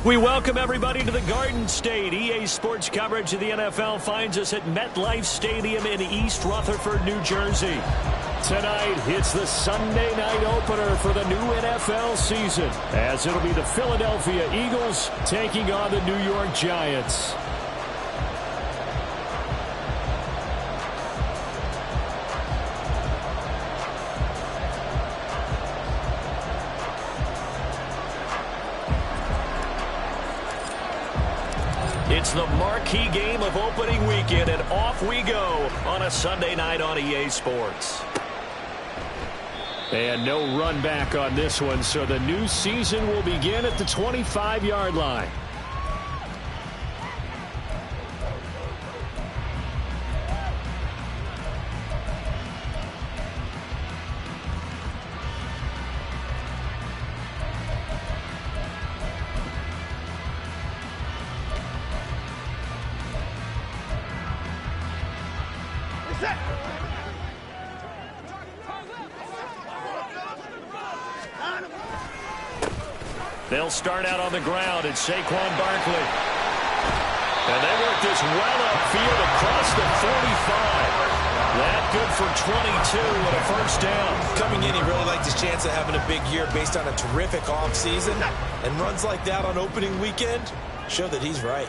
We welcome everybody to the Garden State. EA Sports coverage of the NFL finds us at MetLife Stadium in East Rutherford, New Jersey. Tonight, it's the Sunday night opener for the new NFL season, as it'll be the Philadelphia Eagles taking on the New York Giants. It's the marquee game of opening weekend, and off we go on a Sunday night on EA Sports. And no run back on this one, so the new season will begin at the 25-yard line. They'll start out on the ground at Saquon Barkley. And they work this well upfield across the 45. That good for 22 and a first down. Coming in, he really liked his chance of having a big year based on a terrific offseason. And runs like that on opening weekend show that he's right.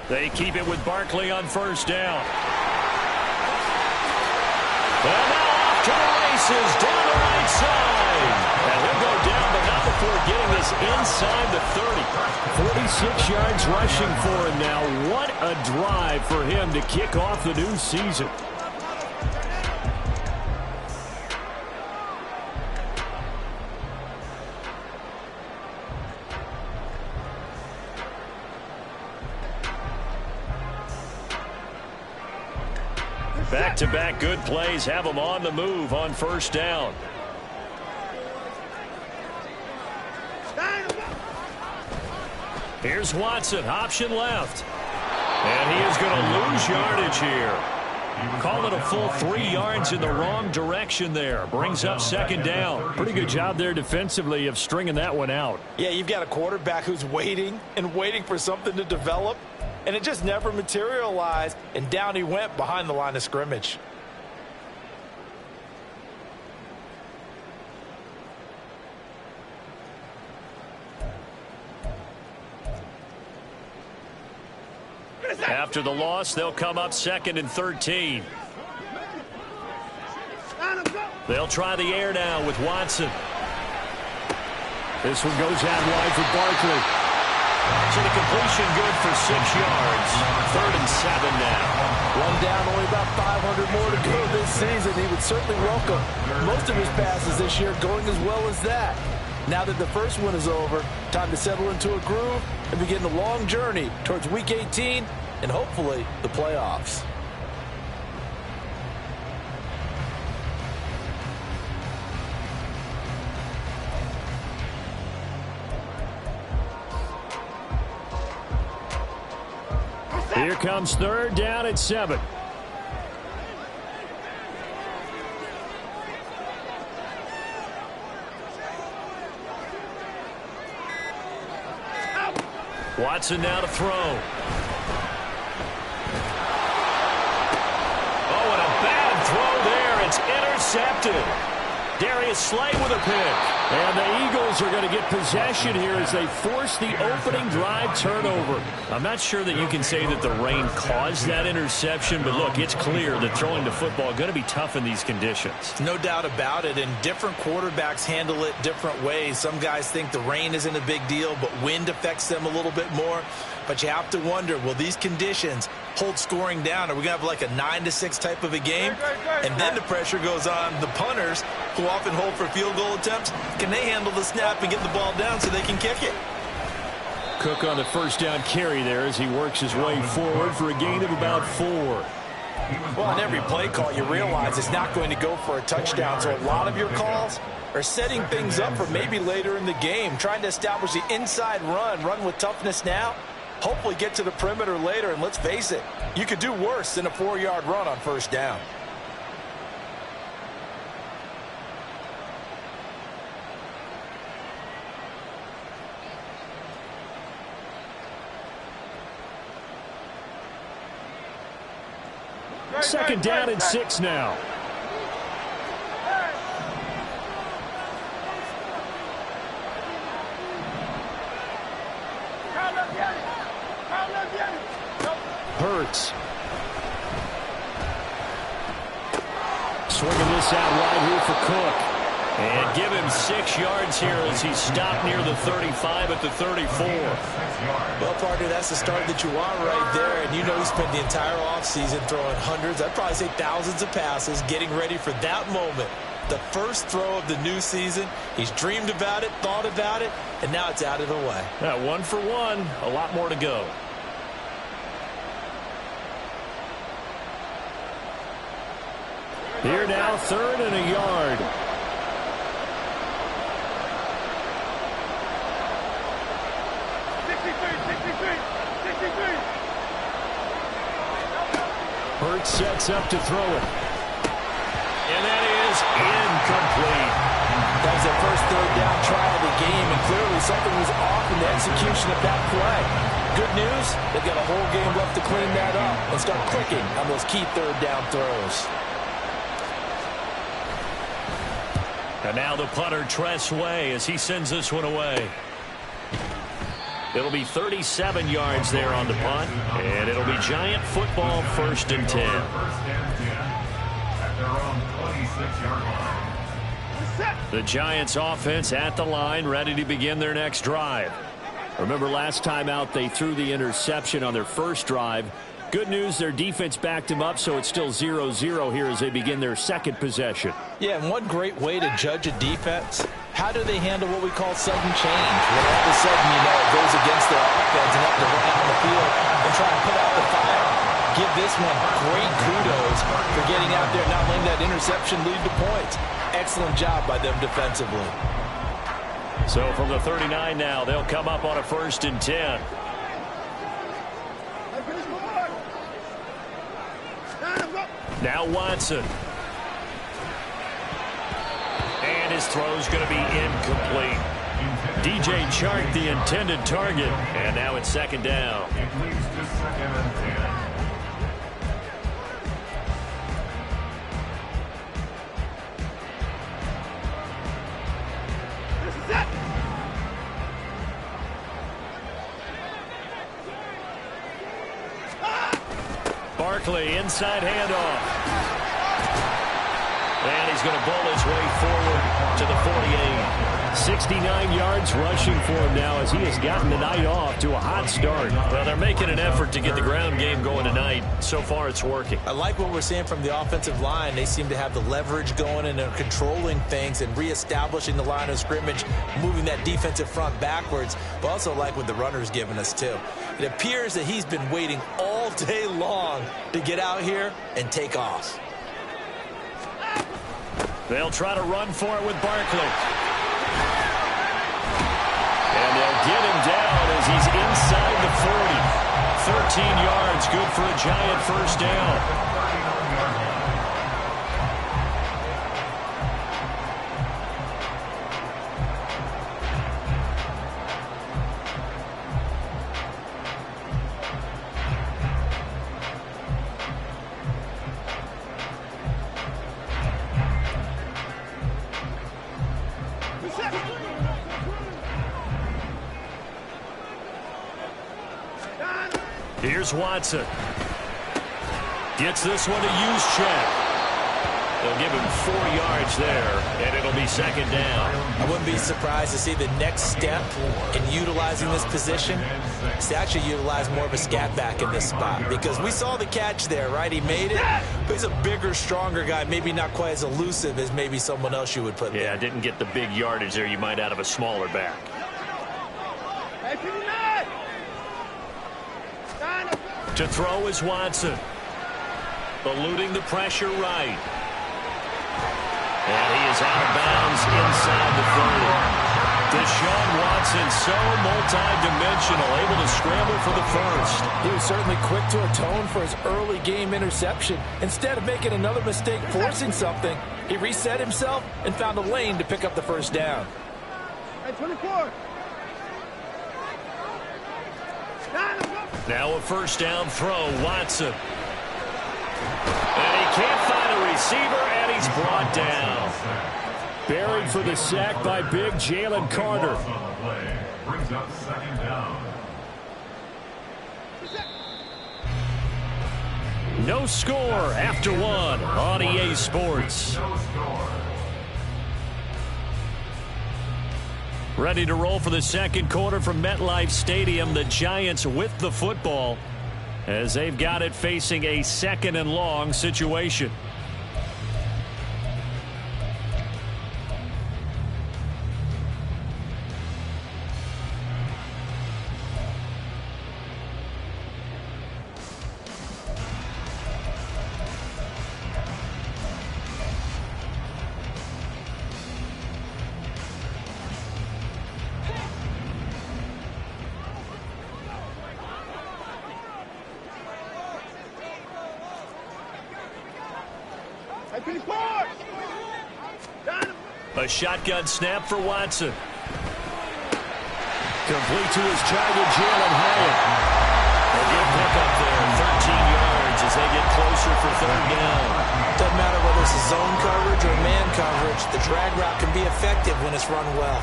They keep it with Barkley on first down. And now off to the races down the right side. And he'll go down, but not before getting this inside the 30. 46 yards rushing for him now. What a drive for him to kick off the new season. Back-to-back good plays have them on the move on first down. Here's Watson, option left. And he is going to lose yardage here. Call it a full 3 yards in the wrong direction there. Brings up second down. Pretty good job there defensively of stringing that one out. Yeah, you've got a quarterback who's waiting and waiting for something to develop. And it just never materialized, and down he went behind the line of scrimmage. After the loss, they'll come up 2nd and 13. They'll try the air now with Watson. This one goes out wide for Barkley. So the completion good for 6 yards. 3rd and 7 now. One down, only about 500 more to go this season. He would certainly welcome most of his passes this year going as well as that. Now that the first one is over, time to settle into a groove and begin the long journey towards Week 18 and hopefully the playoffs. Here comes 3rd down at 7. Watson now to throw. Oh, and a bad throw there. It's intercepted. Darius Slay with a pick. And the Eagles are going to get possession here as they force the opening drive turnover. I'm not sure that you can say that the rain caused that interception, but look, it's clear that throwing the football is going to be tough in these conditions. No doubt about it, and different quarterbacks handle it different ways. Some guys think the rain isn't a big deal, but wind affects them a little bit more. But you have to wonder, will these conditions hold scoring down? Are we going to have like a 9-6 type of a game? And then the pressure goes on the punters, who often hold for field goal attempts. Can they handle the snap and get the ball down so they can kick it? Cook on the first down carry there as he works his way forward for a gain of about 4. Well, on every play call, you realize it's not going to go for a touchdown. So a lot of your calls are setting things up for maybe later in the game, trying to establish the inside run with toughness now, Hopefully get to the perimeter later, and let's face it, you could do worse than a 4-yard run on first down. Second down and 6 now. Hurts. Swinging this out wide here for Cook. And give him 6 yards here as he stopped near the 35 at the 34. Well, partner, that's the start that you want right there. And you know he spent the entire offseason throwing hundreds, I'd probably say thousands of passes, getting ready for that moment. The first throw of the new season. He's dreamed about it, thought about it, and now it's out of the way. 1 for 1, a lot more to go. Here now, 3rd and a yard. Hurts sets up to throw it. And that is incomplete. That was their first 3rd down try of the game, and clearly something was off in the execution of that play. Good news, they've got a whole game left to clean that up and start clicking on those key 3rd down throws. And now the punter, Tress Way, as he sends this one away. It'll be 37 yards there on the punt, and it'll be Giant football, 1st and 10. The Giants offense at the line, ready to begin their next drive. Remember last time out they threw the interception on their first drive. Good news, their defense backed them up, so it's still 0-0 here as they begin their second possession. Yeah, and one great way to judge a defense, how do they handle what we call sudden change? When all of a sudden, you know, it goes against their offense and have to run out on the field and try to put out the fire. Give this one great kudos for getting out there and not letting that interception lead to points. Excellent job by them defensively. So from the 39 now, they'll come up on a 1st and 10. Now Watson. And his throw's going to be incomplete. DJ Chark, the intended target. And now it's 2nd down. Barkley, inside handoff. And he's going to bowl his way forward to the 48. 69 yards rushing for him now as he has gotten the night off to a hot start. Well, they're making an effort to get the ground game going tonight. So far, it's working. I like what we're seeing from the offensive line. They seem to have the leverage going and they're controlling things and reestablishing the line of scrimmage, moving that defensive front backwards. But also like what the runner's giving us, too. It appears that he's been waiting all day long to get out here and take off. They'll try to run for it with Barkley. And they'll get him down as he's inside the 40. 13 yards, good for a Giant 1st down. Here's Watson. Gets this one to Juszczyk. They'll give him 4 yards there, and it'll be 2nd down. I wouldn't be surprised to see the next step in utilizing this position is to actually utilize more of a scat back in this spot. Because we saw the catch there, right? He made it, but he's a bigger, stronger guy, maybe not quite as elusive as maybe someone else you would put there. Yeah, didn't get the big yardage there you might out of a smaller back. To throw is Watson. Eluding the pressure right. And he is out of bounds inside the 30. Deshaun Watson Watson, so multi-dimensional, able to scramble for the first. He was certainly quick to atone for his early game interception. Instead of making another mistake forcing something, he reset himself and found a lane to pick up the first down. Hey, 24. Now a first down throw, Watson. And he can't find a receiver, and he's brought down. Buried for the sack by big Jalen Carter. Brings up second down. No score after one on EA Sports. No score. Ready to roll for the second quarter from MetLife Stadium. The Giants with the football as they've got it facing a second and long situation. A shotgun snap for Watson. Complete to his target, Jalen Hyatt. A good pickup there, 13 yards as they get closer for third down. Doesn't matter whether it's a zone coverage or man coverage, the drag route can be effective when it's run well.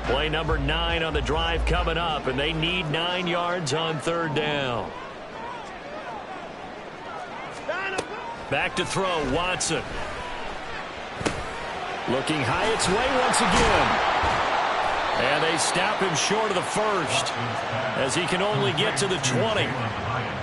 Play number 9 on the drive coming up, and they need 9 yards on third down. Back to throw, Watson. Looking Hyatt's way once again. And they stop him short of the first as he can only get to the 20.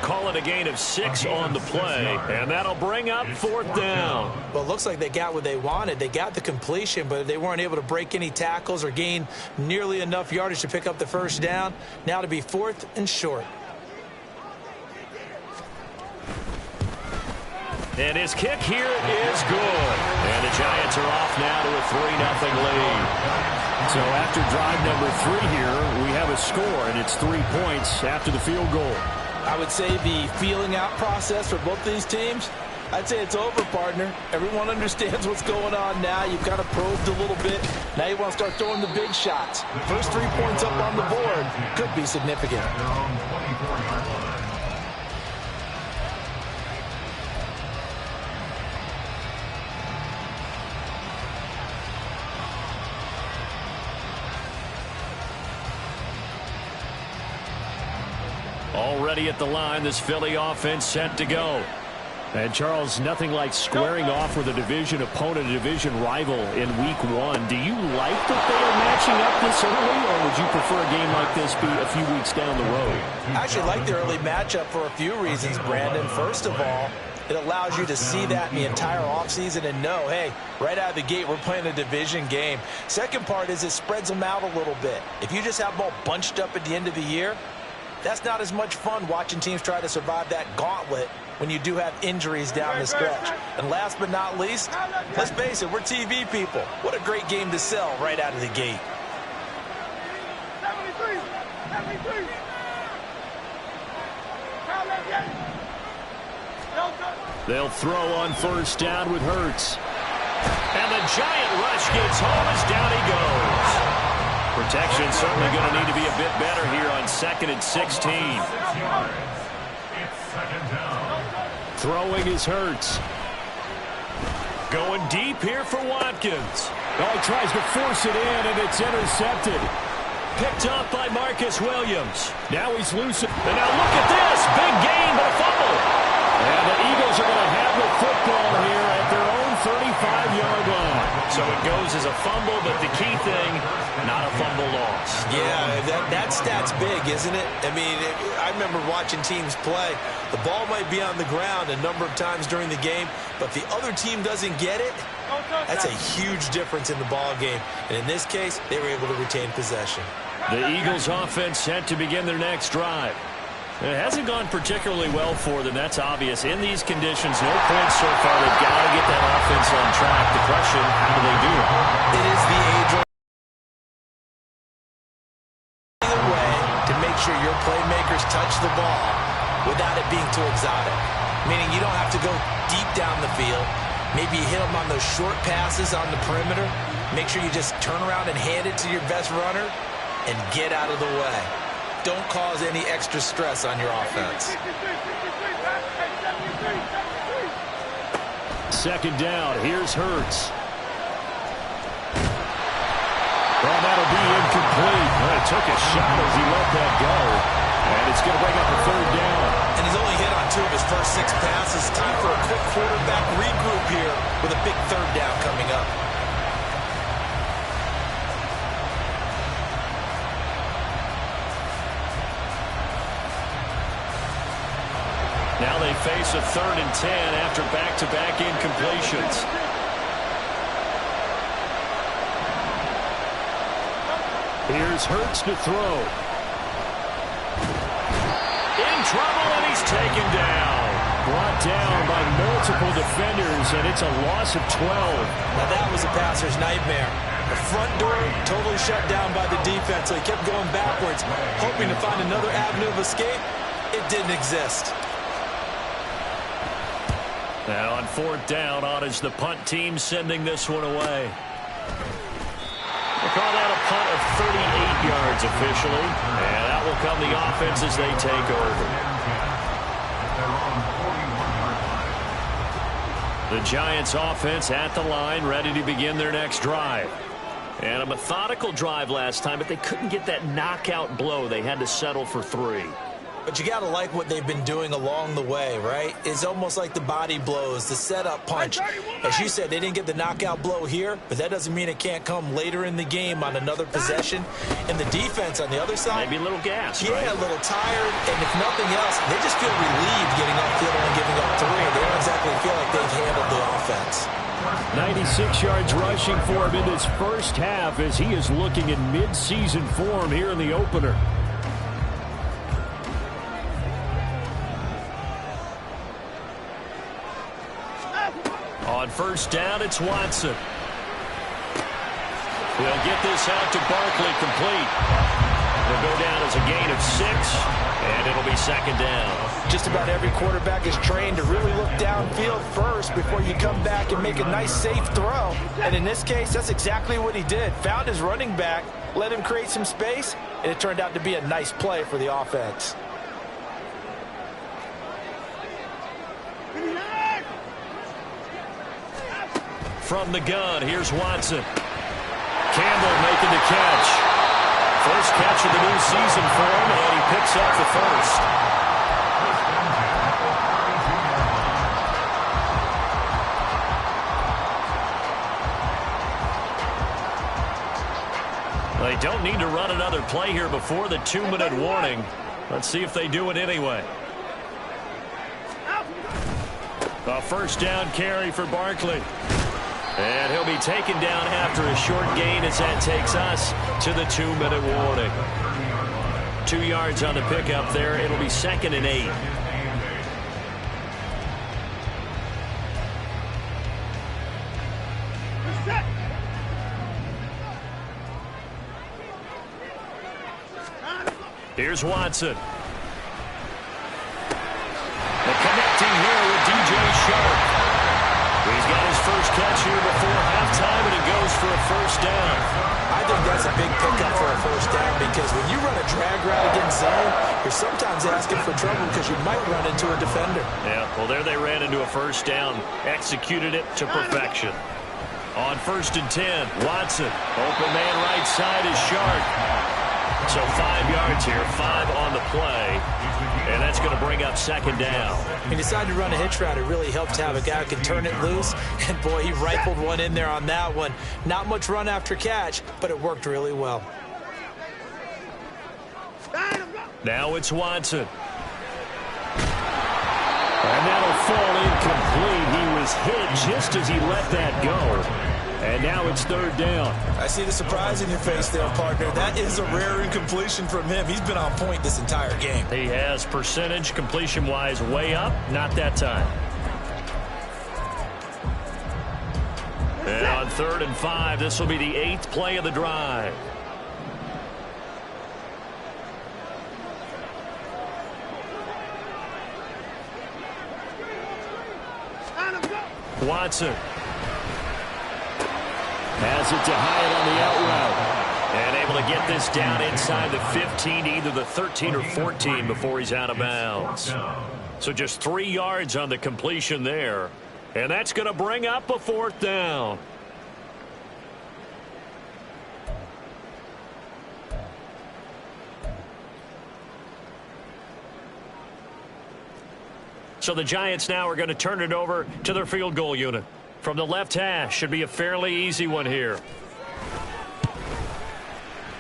Call it a gain of 6 on the play, and that'll bring up fourth down. Well, it looks like they got what they wanted. They got the completion, but they weren't able to break any tackles or gain nearly enough yardage to pick up the first down. Now to be fourth and short. And his kick here is good. And the Giants are off now to a 3-0 lead. So after drive number 3 here, we have a score, and it's 3 points after the field goal. I would say the feeling out process for both these teams, I'd say it's over, partner. Everyone understands what's going on now. You've kind of probed a little bit. Now you want to start throwing the big shots. First 3 points up on the board could be significant. Already at the line, this Philly offense set to go. And, Charles, nothing like squaring off with a division opponent, a division rival in Week 1. Do you like that they are matching up this early, or would you prefer a game like this be a few weeks down the road? I actually like the early matchup for a few reasons, Brandon. First of all, it allows you to see that in the entire offseason and know, hey, right out of the gate, we're playing a division game. Second part is it spreads them out a little bit. If you just have them all bunched up at the end of the year, that's not as much fun watching teams try to survive that gauntlet when you do have injuries down the stretch. And last but not least, let's face it, we're TV people. What a great game to sell right out of the gate. 73. They'll throw on first down with Hurts. And the giant rush gets home as down he goes. Protection certainly going to need to be a bit better here on 2nd and 16. Throwing is Hurts. Going deep here for Watkins. Oh, he tries to force it in, and it's intercepted. Picked up by Marcus Williams. Now he's loose. And now look at this. Big gain, but a fumble. And the Eagles are going to have the football here at their own 35-yard line. So it goes as a fumble, but the key thing, not a fumble loss. Yeah, that stat's big, isn't it? I mean, I remember watching teams play. The ball might be on the ground a number of times during the game, but if the other team doesn't get it, that's a huge difference in the ball game. And in this case, they were able to retain possession. The Eagles offense set to begin their next drive. It hasn't gone particularly well for them. That's obvious. In these conditions, no points so far. They've got to get that offense on track. The question, how do they do it? It is the age-old way to make sure your playmakers touch the ball without it being too exotic. Meaning you don't have to go deep down the field. Maybe you hit them on those short passes on the perimeter. Make sure you just turn around and hand it to your best runner and get out of the way. Don't cause any extra stress on your offense. Second down. Here's Hurts. Well, that'll be incomplete. Well, it took a shot as he let that go. And it's going to bring up a third down. And he's only hit on 2 of his first 6 passes. Time for a quick quarterback regroup here with a big third down coming up. Now they face a 3rd and 10 after back-to-back incompletions. Here's Hurts to throw. In trouble, and he's taken down. Brought down by multiple defenders, and it's a loss of 12. Now that was a passer's nightmare. The front door totally shut down by the defense, so he kept going backwards, hoping to find another avenue of escape. It didn't exist. Now on 4th down, on is the punt team sending this one away. We'll call that a punt of 38 yards officially. And that will come the offense as they take over. The Giants offense at the line, ready to begin their next drive. And a methodical drive last time, but they couldn't get that knockout blow. They had to settle for 3. But you got to like what they've been doing along the way, right? It's almost like the body blows, the setup punch. As you said, they didn't get the knockout blow here, but that doesn't mean it can't come later in the game on another possession. And the defense on the other side, maybe a little gas, yeah, right? A little tired. And if nothing else, they just feel relieved getting upfield and giving up 3. They don't exactly feel like they've handled the offense. 96 yards rushing for him in this first half as he is looking in mid-season form here in the opener. On 1st down, it's Watson. He'll get this out to Barkley, complete. It'll go down as a gain of 6, and it'll be 2nd down. Just about every quarterback is trained to really look downfield first before you come back and make a nice, safe throw. And in this case, that's exactly what he did. Found his running back, let him create some space, and it turned out to be a nice play for the offense. From the gun, here's Watson. Campbell making the catch. First catch of the new season for him, and he picks up the first. They don't need to run another play here before the 2-minute warning. Let's see if they do it anyway. A 1st down carry for Barkley. And he'll be taken down after a short gain as that takes us to the 2-minute warning. 2 yards on the pickup there. It'll be 2nd and 8. Here's Watson. The connecting here with DJ Sharp. He's got his first catch here before halftime, and it goes for a 1st down. I think that's a big pickup for a 1st down because when you run a drag route against zone, you're sometimes asking for trouble because you might run into a defender. Yeah, well, there they ran into a 1st down, executed it to perfection. On 1st and 10, Watson. Open man right side is Sharp. So 5 yards here, 5 on the play. And that's going to bring up 2nd down. He decided to run a hitch route. It really helped to have a guy who can turn it loose. And, boy, he rifled one in there on that one. Not much run after catch, but it worked really well. Now it's Watson. And that'll fall incomplete. He was hit just as he let that go. And now it's third down. I see the surprise in your face there, partner. That is a rare incompletion from him. He's been on point this entire game. He has percentage completion-wise way up. Not that time. And on 3rd and 5, this will be the 8th play of the drive. Watson has it to Hyatt on the out route. And able to get this down inside the 15, either the 13 or 14 before he's out of bounds. So just 3 yards on the completion there. And that's going to bring up a 4th down. So the Giants now are going to turn it over to their field goal unit. From the left hash, should be a fairly easy one here.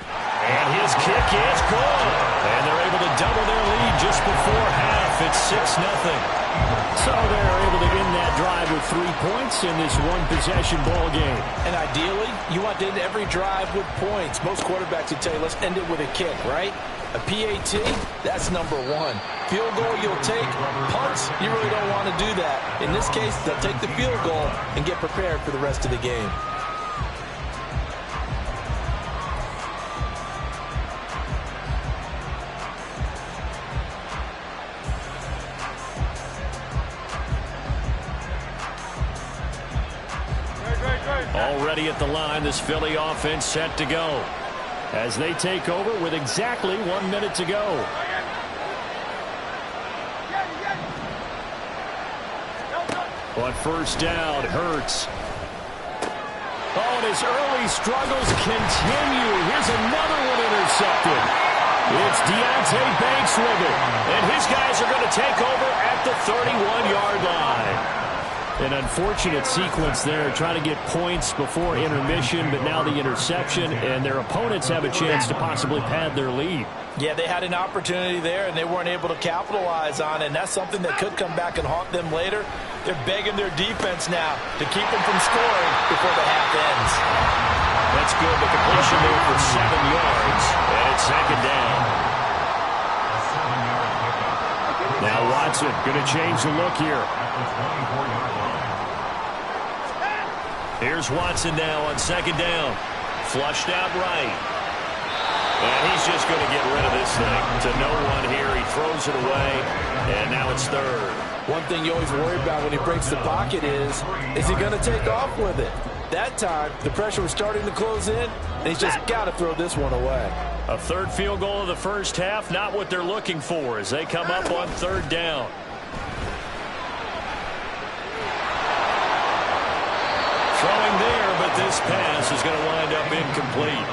And his kick is good. And they're able to double their lead just before half. It's 6-0. So they're able to end that drive with 3 points in this one-possession ball game. And ideally, you want to end every drive with points. Most quarterbacks would tell you, let's end it with a kick, right? A PAT, that's number 1. Field goal, you'll take. Punts, you really don't want to do that. In this case, they'll take the field goal and get prepared for the rest of the game. Already at the line, this Philly offense set to go as they take over with exactly 1 minute to go. On first down, Hurts. Oh, and his early struggles continue. Here's another one intercepted. It's Deonte Banks with it. And his guys are going to take over at the 31-yard line. An unfortunate sequence there, trying to get points before intermission, but now the interception, and their opponents have a chance to possibly pad their lead. Yeah, they had an opportunity there, and they weren't able to capitalize on it, and that's something that could come back and haunt them later. They're begging their defense now to keep them from scoring before the half ends. That's good. The completion there for 7 yards, and it's 2nd down. Now Watson going to change the look here. Here's Watson now on 2nd down. Flushed out right. And he's just going to get rid of this thing to no one here. He throws it away, and now it's 3rd. One thing you always worry about when he breaks the pocket is he going to take off with it? That time, the pressure was starting to close in, and he's just got to throw this one away. A 3rd field goal of the first half, not what they're looking for as they come up on 3rd down. Throwing there, but this pass is going to wind up incomplete.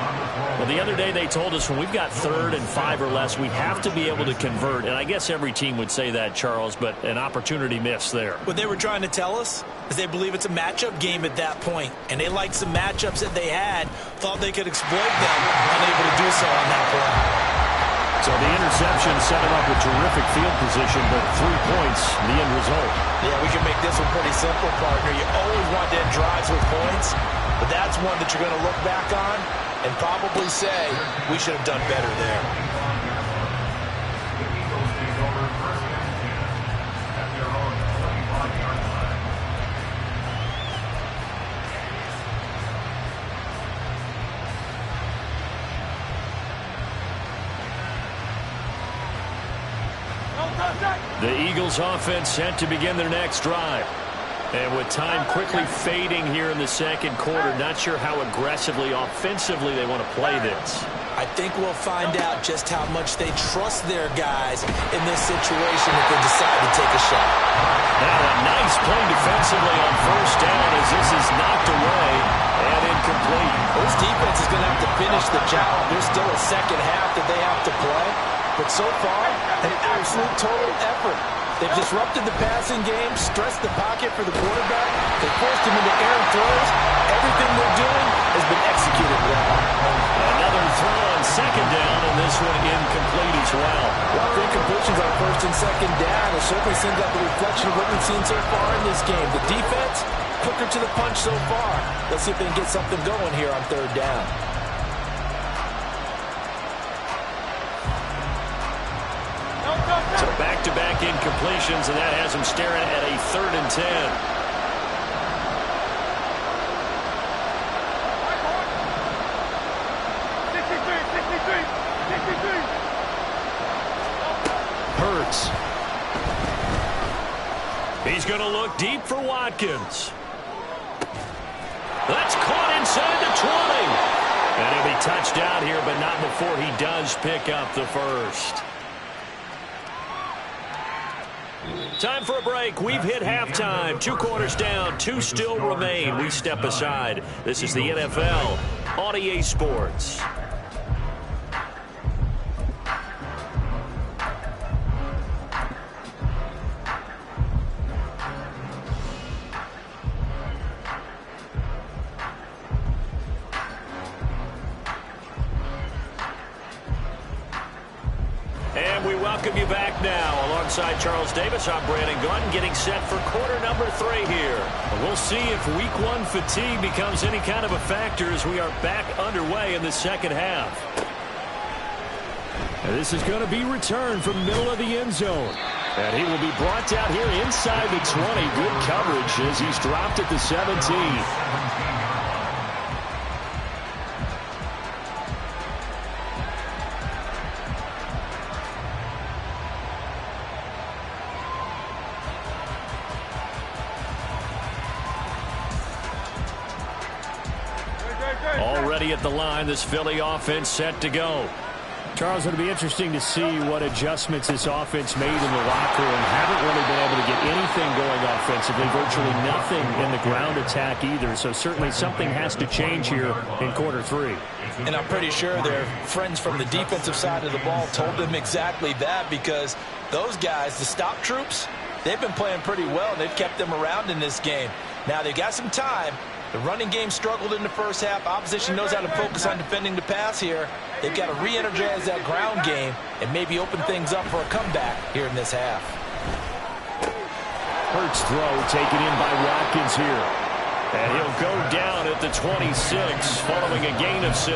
Well, the other day they told us when we've got 3rd and 5 or less, we have to be able to convert. And I guess every team would say that, Charles, but an opportunity missed there. What they were trying to tell us is they believe it's a matchup game at that point. And they liked some matchups that they had, thought they could exploit them, unable to do so on that play. So the interception set him up with terrific field position, but 3 points, the end result. Yeah, we can make this one pretty simple, partner. You always want to end drives with points, but that's one that you're going to look back on and probably say, we should have done better there. The Eagles take over 1st and 10 at their own 25-yard line. The Eagles offense set to begin their next drive. And with time quickly fading here in the 2nd quarter, not sure how aggressively, offensively they want to play this. I think we'll find out just how much they trust their guys in this situation if they decide to take a shot. Now a nice play defensively on first down as this is knocked away and incomplete. This defense is going to have to finish the job. There's still a second half that they have to play. But so far, an absolute total effort. They've disrupted the passing game, stressed the pocket for the quarterback. They forced him into errant throws. Everything they're doing has been executed well. Another throw on second down, and this one incomplete as well. Rough incompletions on first and second down. It certainly seems like a reflection of what we've seen so far in this game. The defense quicker to the punch so far. Let's see if they can get something going here on third down. So back-to-back incompletions, and that has him staring at a 3rd and 10. Hurts. He's going to look deep for Watkins. That's caught inside the 20. And he'll be touched out here, but not before he does pick up the first. Time for a break. We've hit halftime. 2 quarters down. 2 still remain. We step aside. This is the NFL on EA Sports. And we welcome you back now. Alongside Charles Davis, I'm Brandon Gaudin, getting set for quarter number 3 here. We'll see if week 1 fatigue becomes any kind of a factor as we are back underway in the second half. And this is going to be returned from middle of the end zone. And he will be brought down here inside the 20. Good coverage as he's dropped at the 17. Already at the line, this Philly offense set to go. Charles, it'll be interesting to see what adjustments this offense made in the locker room. Haven't really been able to get anything going offensively, virtually nothing in the ground attack either. So certainly something has to change here in quarter 3. And I'm pretty sure their friends from the defensive side of the ball told them exactly that, because those guys, the stop troops, they've been playing pretty well. They've kept them around in this game. Now they've got some time. The running game struggled in the first half. Opposition knows how to focus on defending the pass here. They've got to re-energize that ground game and maybe open things up for a comeback here in this half. Hurts throw taken in by Watkins here. And he'll go down at the 26 following a gain of 6.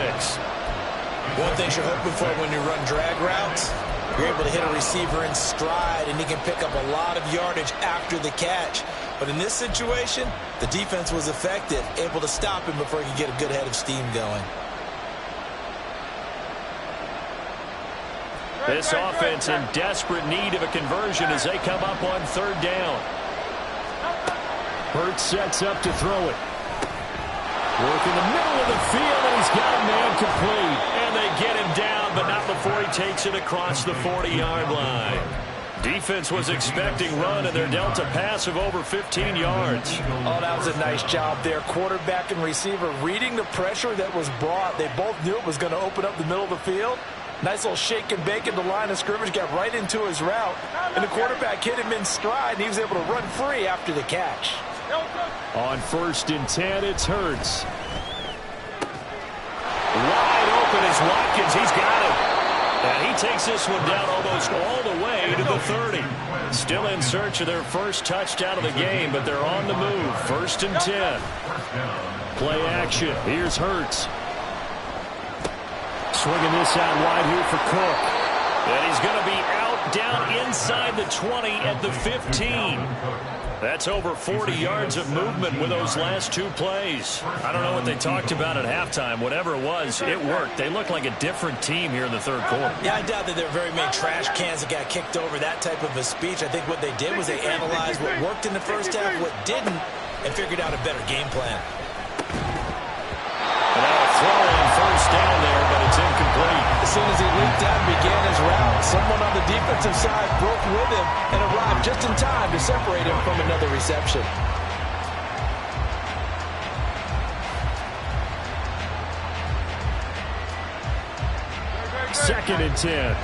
One thing you're hoping for when you run drag routes, you're able to hit a receiver in stride and he can pick up a lot of yardage after the catch. But in this situation, the defense was effective, able to stop him before he could get a good head of steam going. This offense in desperate need of a conversion as they come up on 3rd down. Hurts sets up to throw it. Work in the middle of the field, and he's got a man complete. And they get him down, but not before he takes it across the 40-yard line. Defense was expecting run, and they're dealt a pass of over 15 yards. Oh, that was a nice job there. Quarterback and receiver reading the pressure that was brought. They both knew it was going to open up the middle of the field. Nice little shake and bake at the line of scrimmage, got right into his route. And the quarterback hit him in stride, and he was able to run free after the catch. On 1st and 10, it's Hurts. Wide open is Watkins. He's got it. And he takes this one down almost all the way to the 30. Still in search of their first touchdown of the game, but they're on the move. 1st and 10. Play action. Here's Hurts. Swinging this out wide here for Cook. And he's going to be out down inside the 20 at the 15. That's over 40 yards of movement with those last 2 plays. I don't know what they talked about at halftime. Whatever it was, it worked. They look like a different team here in the 3rd quarter. Yeah, I doubt that there were very many trash cans that got kicked over, that type of a speech. I think what they did was they analyzed what worked in the first half, what didn't, and figured out a better game plan. And now a throw on 1st down there, but it's incomplete. As soon as he leaped out and began his route, someone on the defensive side broke with him and arrived just in time to separate him from another reception. Second and 10.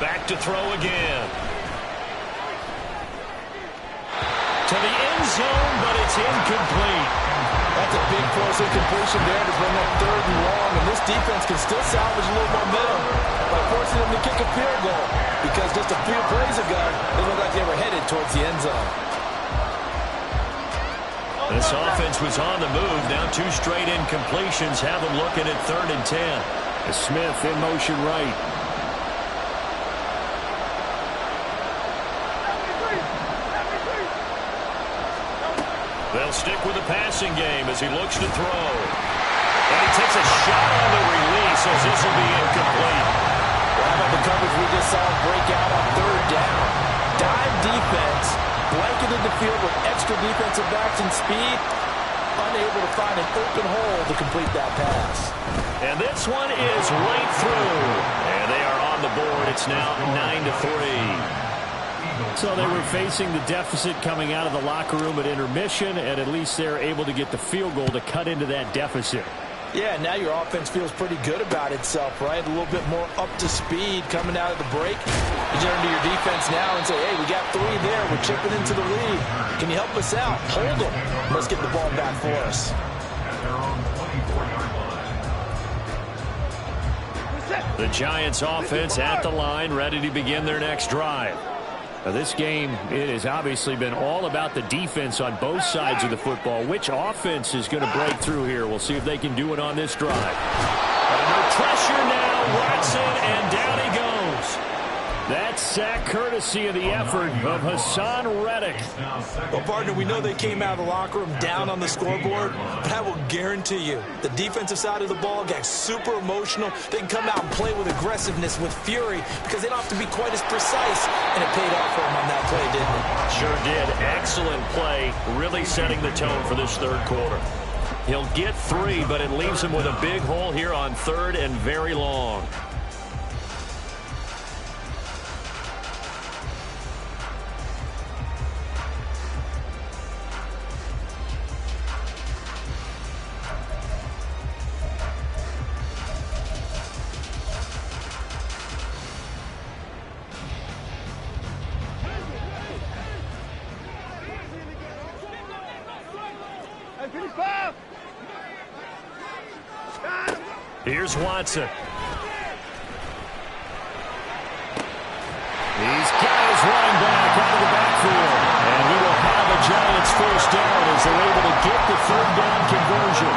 Back to throw again. To the end zone, but it's incomplete. That's a big play Force incompletion there to bring up 3rd and long, and this defense can still salvage a little momentum by forcing them to kick a field goal, because just a few plays ago, they looked like they were headed towards the end zone. This offense was on the move. Now 2 straight incompletions have them looking at 3rd and 10. Smith in motion right. They'll stick with the passing game as he looks to throw. And he takes a shot on the release as this will be incomplete. Well, how about the coverage we just saw break out on 3rd down? Dime defense, blanketed the field with extra defensive backs and speed, unable to find an open hole to complete that pass. And this one is right through. And they are on the board. It's now 9-3. So they were facing the deficit coming out of the locker room at intermission, and at least they're able to get the field goal to cut into that deficit. Yeah, now your offense feels pretty good about itself, right? A little bit more up to speed coming out of the break. You turn to your defense now and say, hey, we got 3 there. We're chipping into the lead. Can you help us out? Hold them. Let's get the ball back for us. The Giants offense at the line, ready to begin their next drive. Now, this game, it has obviously been all about the defense on both sides of the football. Which offense is going to break through here? We'll see if they can do it on this drive. Under pressure now, Watson, and down he goes. That's sack courtesy of the effort of Hassan Reddick. Well, partner, we know they came out of the locker room down on the scoreboard, but I will guarantee you the defensive side of the ball got super emotional. They can come out and play with aggressiveness, with fury, because they don't have to be quite as precise, and it paid off for them on that play, didn't it? Sure did. Excellent play, really setting the tone for this 3rd quarter. He'll get 3, but it leaves him with a big hole here on 3rd and very long. Here's Watson. He's got his running back out of the backfield. And he will have a Giants 1st down as they're able to get the 3rd down conversion.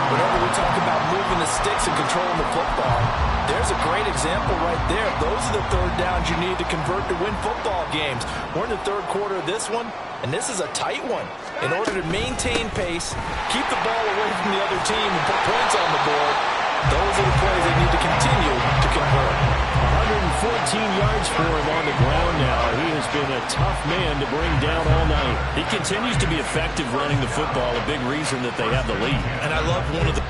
Whenever we talk about moving the sticks and controlling the football, there's a great example right there. Those are the 3rd downs you need to convert to win football games. We're in the 3rd quarter of this one, and this is a tight one. In order to maintain pace, keep the ball away from the other team, and put points on the board, those are the plays they need to continue to convert. 114 yards for him on the ground now. He has been a tough man to bring down all night. He continues to be effective running the football, a big reason that they have the lead. And I love one of the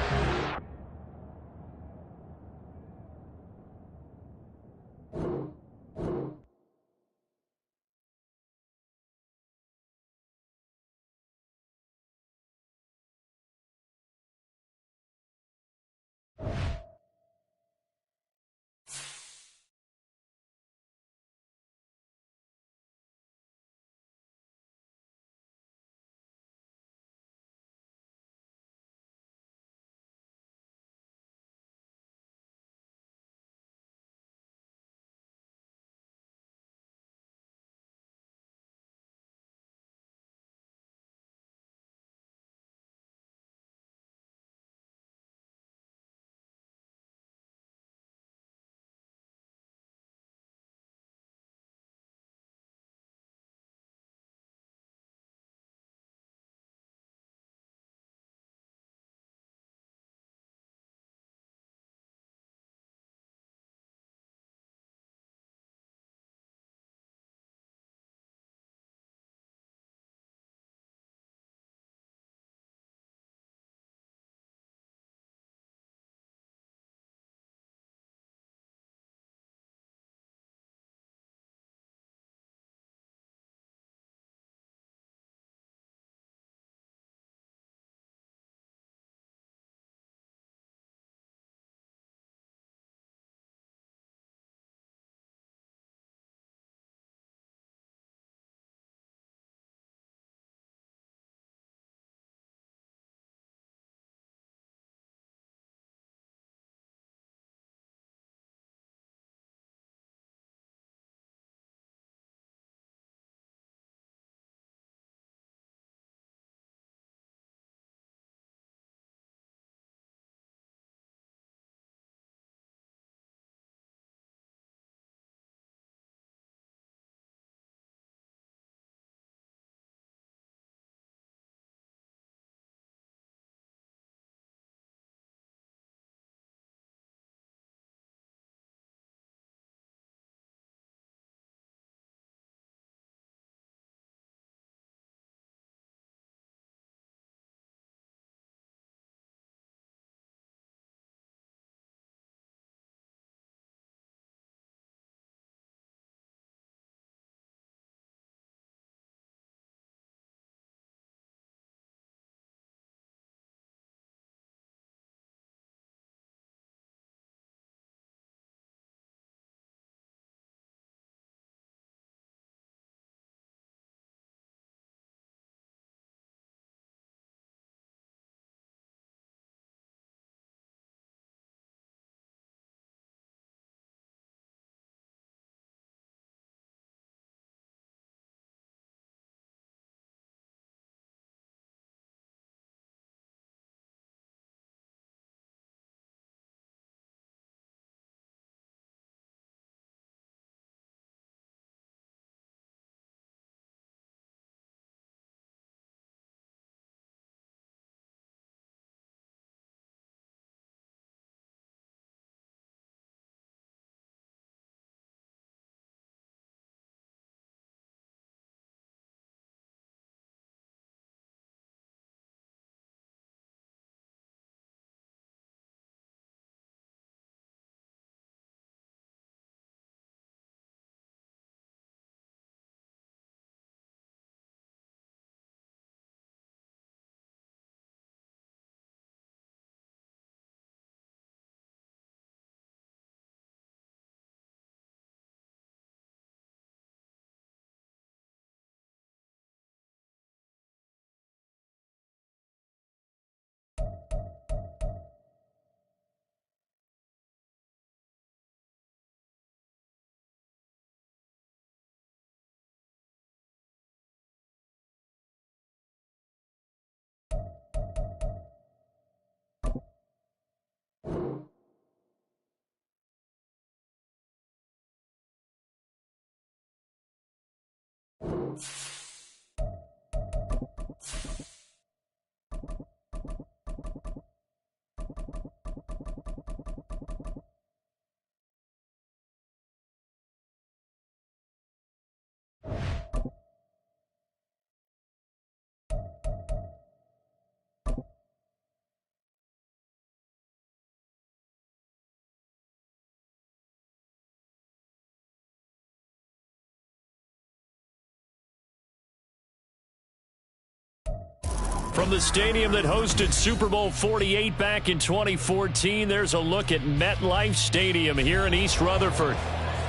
From the stadium that hosted Super Bowl 48 back in 2014, there's a look at MetLife Stadium here in East Rutherford.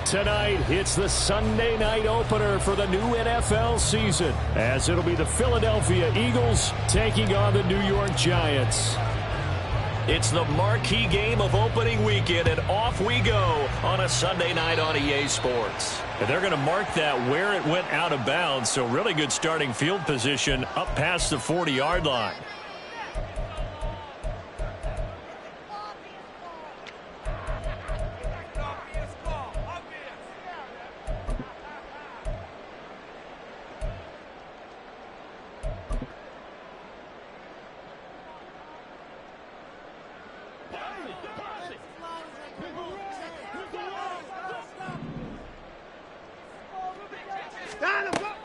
Tonight, it's the Sunday night opener for the new NFL season, as it'll be the Philadelphia Eagles taking on the New York Giants. It's the marquee game of opening weekend, and off we go on a Sunday night on EA Sports. And they're going to mark that where it went out of bounds, so really good starting field position up past the 40-yard line.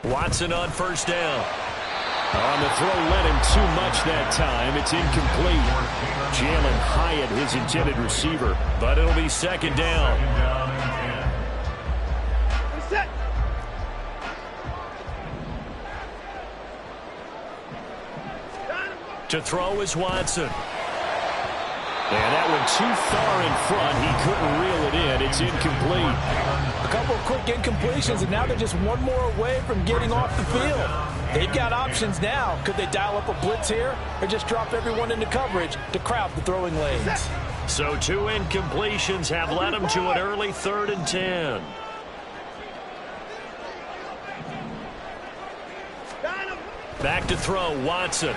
Watson on first down. On the throw, led him too much that time. It's incomplete. Jalen Hyatt, his intended receiver, but it'll be second down. To throw is Watson. And that went too far in front. He couldn't reel it in. It's incomplete. A couple of quick incompletions, and now they're just one more away from getting off the field. They've got options now. Could they dial up a blitz here or just drop everyone into coverage to crowd the throwing lanes? So 2 incompletions have led them to an early 3rd and 10. Back to throw, Watson.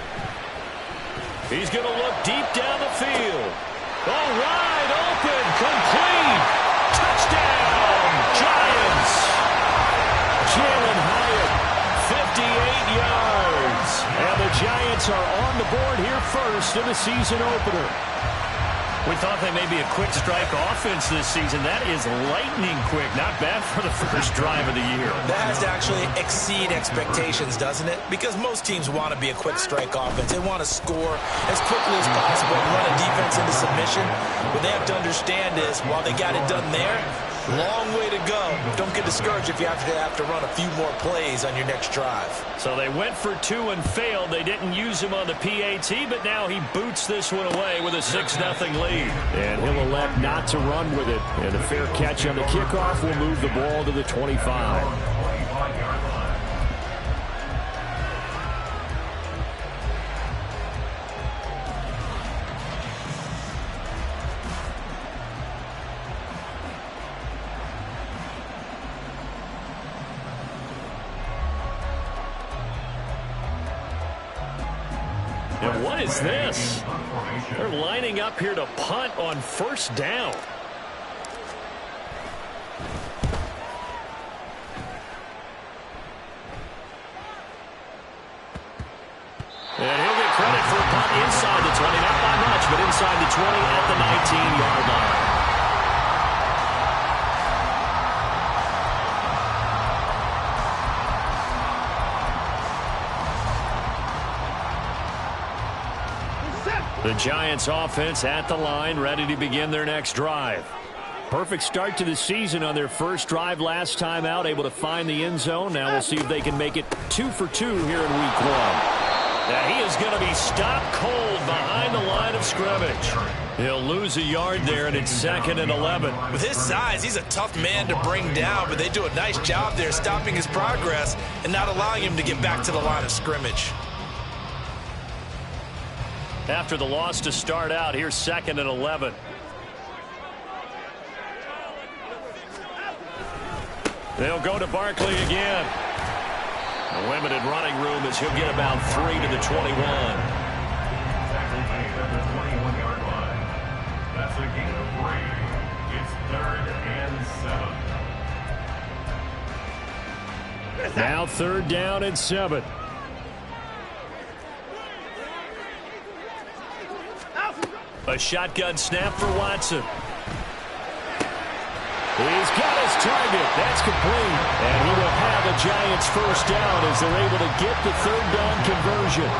He's going to look deep down the field. Oh, wide open, complete. Touchdown, Giants. Jalen Hyatt, 58 yards. And the Giants are on the board here first in the season opener. We thought they may be a quick strike offense this season. That is lightning quick. Not bad for the first drive of the year. That has to actually exceed expectations, doesn't it? Because most teams want to be a quick strike offense. They want to score as quickly as possible and run a defense into submission. What they have to understand is, while they got it done there, long way to go. Don't get discouraged if you have to run a few more plays on your next drive. So they went for 2 and failed. They didn't use him on the PAT, but now he boots this one away with a 6-0 lead. And he'll elect not to run with it. And a fair catch on the kickoff will move the ball to the 25. And what is this? They're lining up here to punt on first down. And he'll get credit for a punt inside the 20. Not by much, but inside the 20 at the 19-yard line. The Giants offense at the line, ready to begin their next drive. Perfect start to the season on their first drive last time out, able to find the end zone. Now we'll see if they can make it 2 for 2 here in week 1. Now he is going to be stopped cold behind the line of scrimmage. He'll lose a yard there, and it's 2nd and 11. With his size, he's a tough man to bring down, but they do a nice job there stopping his progress and not allowing him to get back to the line of scrimmage. After the loss to start out, here's 2nd and 11. They'll go to Barkley again. A limited running room as he'll get about 3 to the 21. That's a gain of 3. It's 3rd and 7. Now 3rd down and 7. A shotgun snap for Watson. He's got his target. That's complete. And he will have the Giants first down as they're able to get the 3rd down conversion.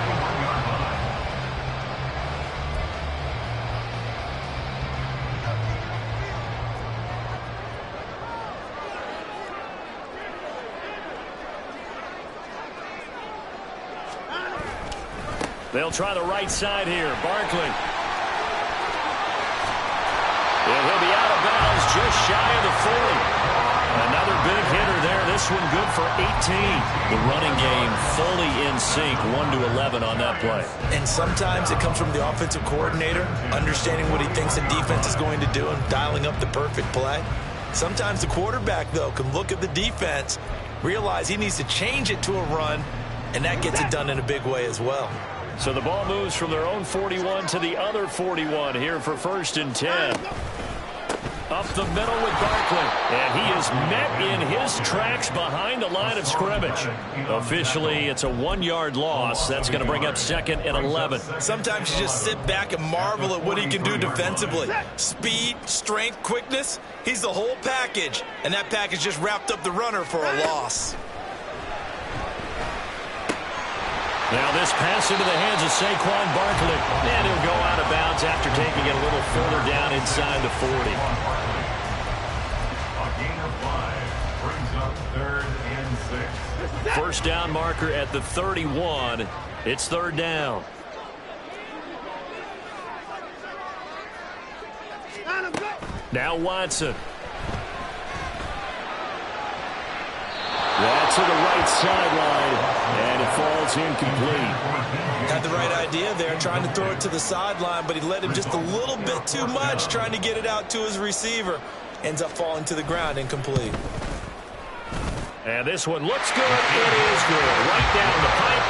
They'll try the right side here. Barkley. And he'll be out of bounds just shy of the 40. Another big hitter there. This one good for 18. The running game fully in sync, 1-11 on that play. And sometimes it comes from the offensive coordinator, understanding what he thinks the defense is going to do and dialing up the perfect play. Sometimes the quarterback, though, can look at the defense, realize he needs to change it to a run, and that gets it done in a big way as well. So the ball moves from their own 41 to the other 41 here for 1st and 10. Up the middle with Barkley. And he is met in his tracks behind the line of scrimmage. Officially, it's a 1-yard loss. That's going to bring up 2nd and 11. Sometimes you just sit back and marvel at what he can do defensively. Speed, strength, quickness. He's the whole package. And that package just wrapped up the runner for a loss. Now this pass into the hands of Saquon Barkley. And he'll go out of bounds after taking it a little further down inside the 40. A gain of 5 brings up 3rd and 6. First down marker at the 31. It's 3rd down. Now Watson. That's to the right sideline, and it falls incomplete. Had the right idea there, trying to throw it to the sideline, but he led him just a little bit too much, trying to get it out to his receiver. Ends up falling to the ground, incomplete. And this one looks good. It is good. Right down the pipe.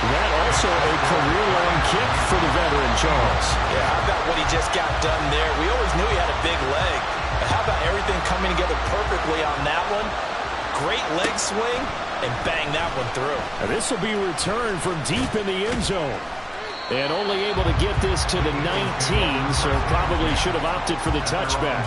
That also a career-long kick for the veteran, Charles. Yeah, how about what he just got done there? We always knew he had a big leg, but how about everything coming together perfectly on that one? Great leg swing, and bang that one through. And this will be returned from deep in the end zone. And only able to get this to the 19, so probably should have opted for the touchback.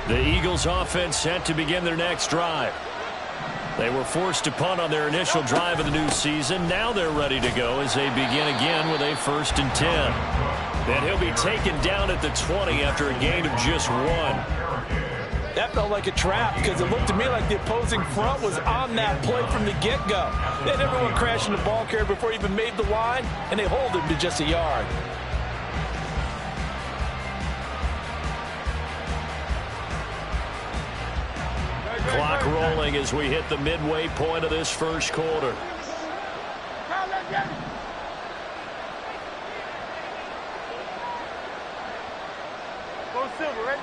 The Eagles offense set to begin their next drive. They were forced to punt on their initial drive of the new season. Now they're ready to go as they begin again with a 1st and 10. And he'll be taken down at the 20 after a gain of just 1. That felt like a trap because it looked to me like the opposing front was on that play from the get-go. They had everyone crashing the ball carrier before he even made the line, and they hold him to just a yard. Clock rolling as we hit the midway point of this first quarter. Go Silver, ready?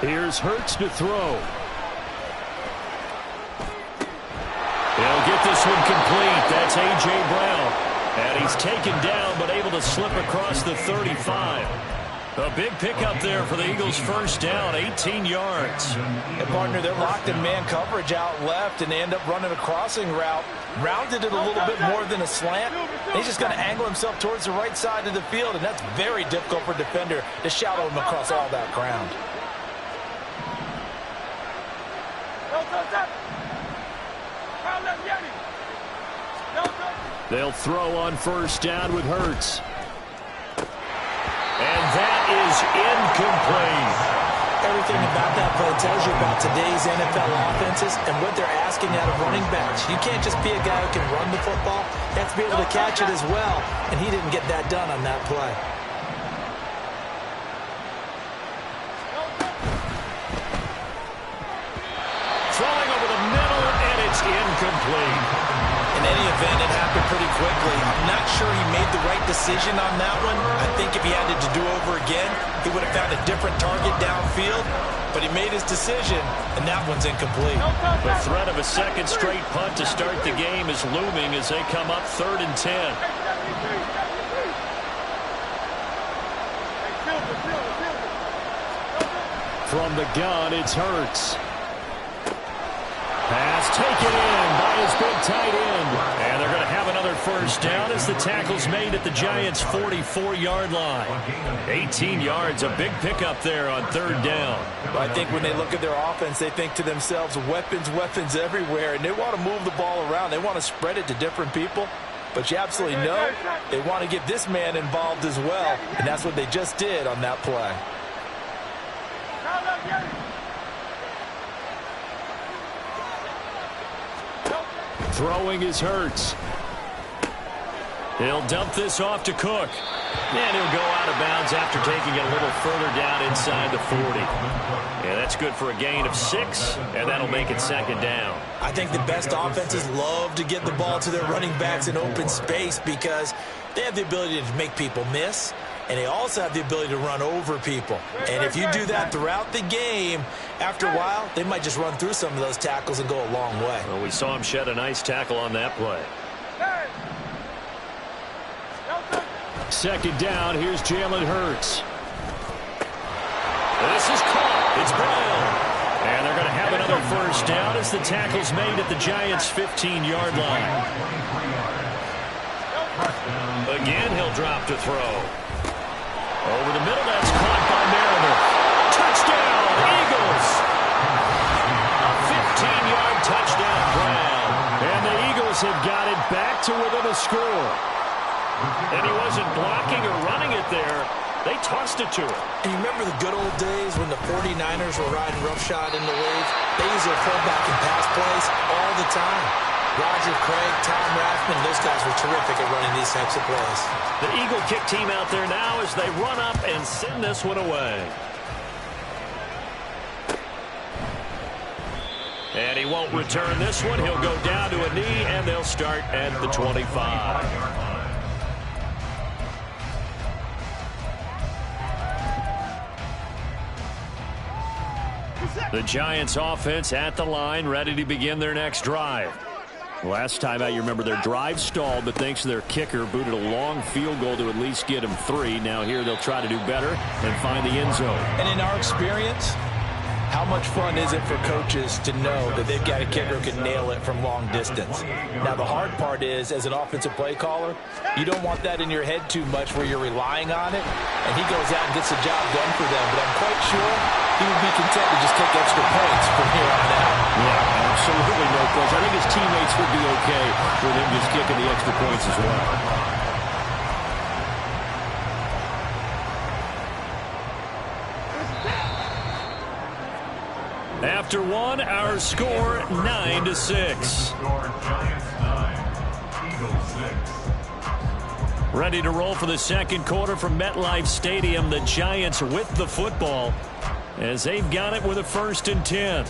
Here's Hurts to throw. He'll get this one complete. That's A.J. Brown. And he's taken down, but able to slip across the 35. A big pickup there for the Eagles' first down, 18 yards. And partner, they're locked in man coverage out left, and they end up running a crossing route. Rounded it a little bit more than a slant. He's just going to angle himself towards the right side of the field, and that's very difficult for a defender to shadow him across all that ground. They'll throw on first down with Hurts. And that is incomplete. Everything about that play tells you about today's NFL offenses and what they're asking out of running backs. You can't just be a guy who can run the football. You have to be able to catch it as well, and he didn't get that done on that play. Throwing over the middle, and it's incomplete. In any event, it happened pretty quickly. I'm not sure he made the right decision on that one. I think if he had it to do over again, he would have found a different target downfield. But he made his decision, and that one's incomplete. The threat of a second straight punt to start the game is looming as they come up 3rd and 10. From the gun, it's Hurts. Pass taken in by his big tight end. And they're going to have another first down as the tackle's made at the Giants' 44-yard line. 18 yards, a big pickup there on third down. I think when they look at their offense, they think to themselves, weapons, weapons everywhere, and they want to move the ball around. They want to spread it to different people. But you absolutely know they want to get this man involved as well, and that's what they just did on that play. Throwing is Hurts. He'll dump this off to Cook. And he'll go out of bounds after taking it a little further down inside the 40. Yeah, that's good for a gain of 6, and that'll make it second down. I think the best offenses love to get the ball to their running backs in open space because they have the ability to make people miss, and they also have the ability to run over people. And if you do that throughout the game, after a while, they might just run through some of those tackles and go a long way. Well, we saw him shed a nice tackle on that play. Second down, here's Jalen Hurts. This is caught. It's Brown. And they're going to have another first down as the tackle's made at the Giants' 15-yard line. Again, he'll drop to throw. Over the middle, that's caught by Meredith. Touchdown, Eagles! A 15-yard touchdown, Brown. And the Eagles have got it back to within a score. And he wasn't blocking or running it there. They tossed it to him. And you remember the good old days when the 49ers were riding roughshod in the league? They used their fullback in pass plays all the time. Roger Craig, Tom Rathman, those guys were terrific at running these types of plays. The Eagle kick team out there now as they run up and send this one away. And he won't return this one. He'll go down to a knee, and they'll start at the 25. The Giants offense at the line, ready to begin their next drive. Last time out, you remember their drive stalled, but thanks to their kicker, booted a long field goal to at least get them 3. Now here they'll try to do better and find the end zone. And in our experience, how much fun is it for coaches to know that they've got a kicker who can nail it from long distance? Now, the hard part is, as an offensive play caller, you don't want that in your head too much where you're relying on it, and he goes out and gets the job done for them. But I'm quite sure he would be content to just take extra points from here on out. Yeah, absolutely no question. I think his teammates would be okay with him just kicking the extra points as well. After one, our score 9-6. Ready to roll for the second quarter from MetLife Stadium. The Giants with the football as they've got it with a 1st and 10.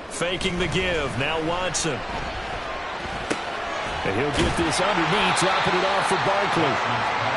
Faking the give. Now Watson. And he'll get this underneath, dropping it off for Barkley.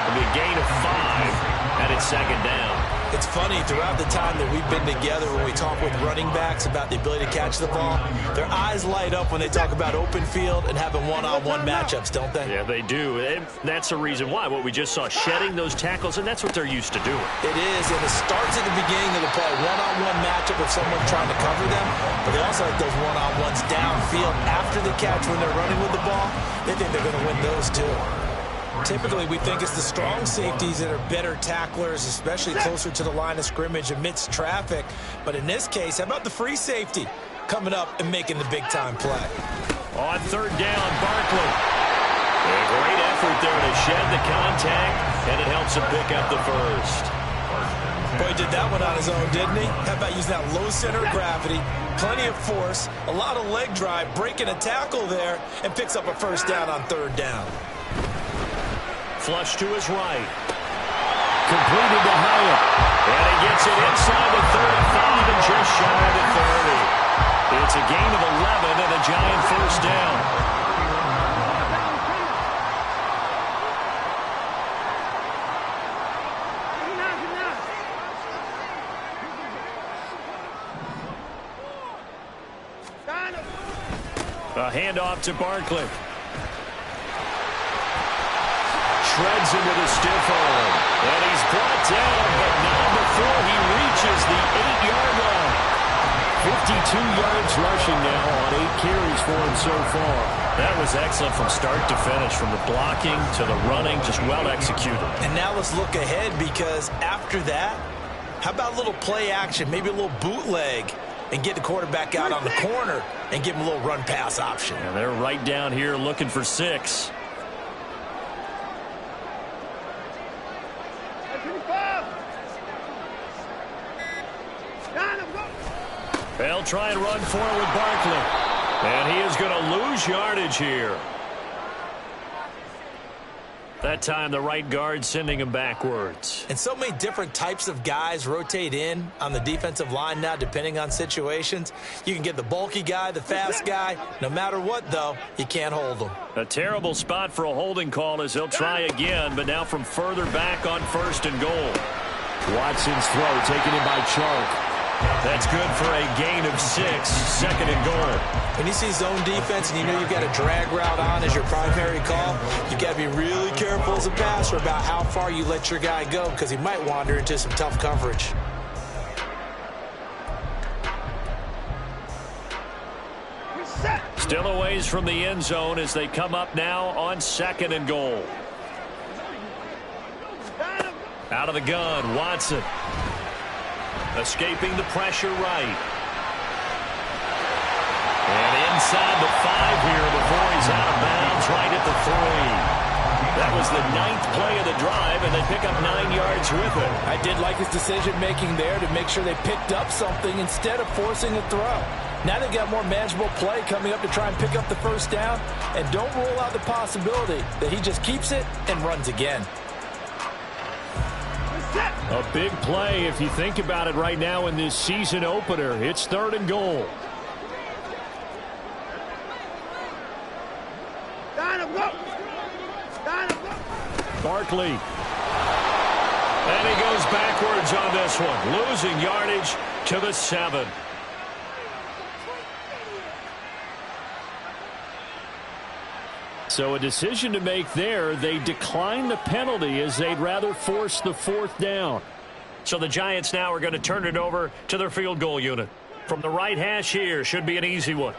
It'll be a gain of 5, and it's second down. It's funny, throughout the time that we've been together, when we talk with running backs about the ability to catch the ball, their eyes light up when they talk about open field and having one-on-one matchups, don't they? Yeah, they do. And that's the reason why. What we just saw, shedding those tackles, and that's what they're used to doing. It is, and it starts at the beginning of the play. One-on-one matchup with someone trying to cover them, but they also have those one-on-ones downfield after the catch when they're running with the ball. They think they're going to win those too. Typically, we think it's the strong safeties that are better tacklers, especially closer to the line of scrimmage amidst traffic. But in this case, how about the free safety coming up and making the big-time play? On third down, Barkley. A great effort there to shed the contact, and it helps him pick up the first. Boy, he did that one on his own, didn't he? How about using that low center of gravity, plenty of force, a lot of leg drive, breaking a tackle there, and picks up a first down on third down. Flush to his right. Completed to Hyatt. And he gets it inside the 35 and just shy of the 30. It's a gain of 11 and a Giant first down. A handoff to Barkley. shreds him with a stiff arm. And he's brought down, but not before he reaches the 8-yard line. 52 yards rushing now on 8 carries for him so far. That was excellent from start to finish, from the blocking to the running, just well executed. And now let's look ahead, because after that, how about a little play action, maybe a little bootleg, and get the quarterback out on the corner and give him a little run-pass option. And they're right down here looking for 6. They'll try and run for it with Barkley. And he is going to lose yardage here. That time the right guard sending him backwards. And so many different types of guys rotate in on the defensive line now, depending on situations. You can get the bulky guy, the fast guy. No matter what, though, you can't hold them. A terrible spot for a holding call as he'll try again, but now from further back on 1st and goal. Watson's throw taken in by Chark. That's good for a gain of 6, 2nd and goal. When you see zone defense and you know you've got a drag route on as your primary call, you've got to be really careful as a passer about how far you let your guy go, because he might wander into some tough coverage. Still a ways from the end zone as they come up now on 2nd and goal. Out of the gun, Watson. Escaping the pressure right. And inside the 5 here before he's out of bounds, right at the 3. That was the 9th play of the drive, and they pick up 9 yards with it. I did like his decision-making there to make sure they picked up something instead of forcing a throw. Now they've got more manageable play coming up to try and pick up the 1st down, and don't rule out the possibility that he just keeps it and runs again. A big play if you think about it right now in this season opener. It's 3rd and goal. Barkley. And he goes backwards on this one, losing yardage to the 7. So a decision to make there. They decline the penalty as they'd rather force the 4th down. So the Giants now are going to turn it over to their field goal unit. From the right hash here, should be an easy one.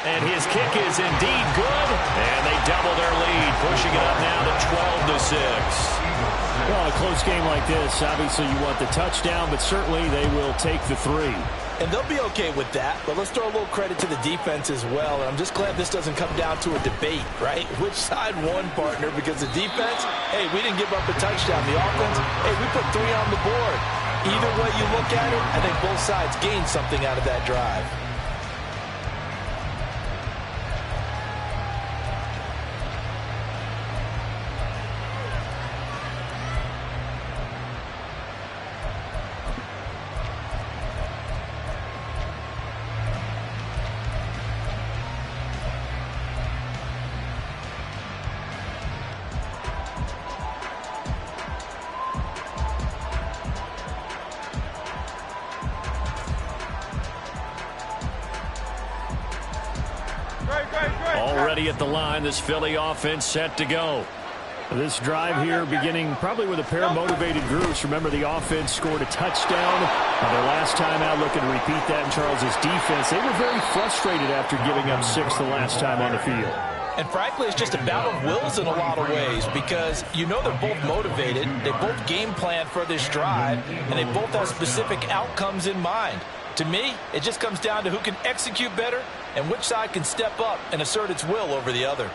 And his kick is indeed good. And they double their lead, pushing it up now to 12-6. Well, a close game like this, obviously you want the touchdown, but certainly they will take the 3. And they'll be okay with that, but let's throw a little credit to the defense as well. And I'm just glad this doesn't come down to a debate, right? Which side won, partner? Because the defense, hey, we didn't give up a touchdown. The offense, hey, we put 3 on the board. Either way you look at it, I think both sides gained something out of that drive. Already at the line, this Philly offense set to go. This drive here beginning probably with a pair of motivated groups. Remember, the offense scored a touchdown. Their last time out, looking to repeat that in Charles's defense. They were very frustrated after giving up 6 the last time on the field. And frankly, it's just a battle of wills in a lot of ways, because you know they're both motivated. They both game plan for this drive, and they both have specific outcomes in mind. To me, it just comes down to who can execute better and which side can step up and assert its will over the other.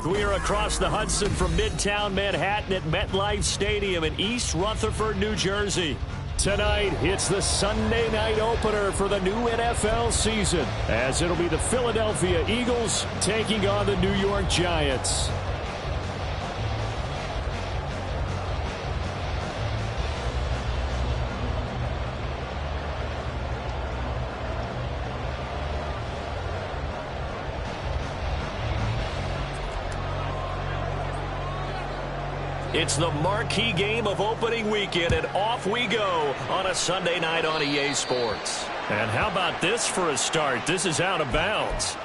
We are across the Hudson from Midtown Manhattan at MetLife Stadium in East Rutherford, New Jersey. Tonight, it's the Sunday night opener for the new NFL season, as it'll be the Philadelphia Eagles taking on the New York Giants. It's the marquee game of opening weekend, and off we go on a Sunday night on EA Sports. And how about this for a start? This is out of bounds.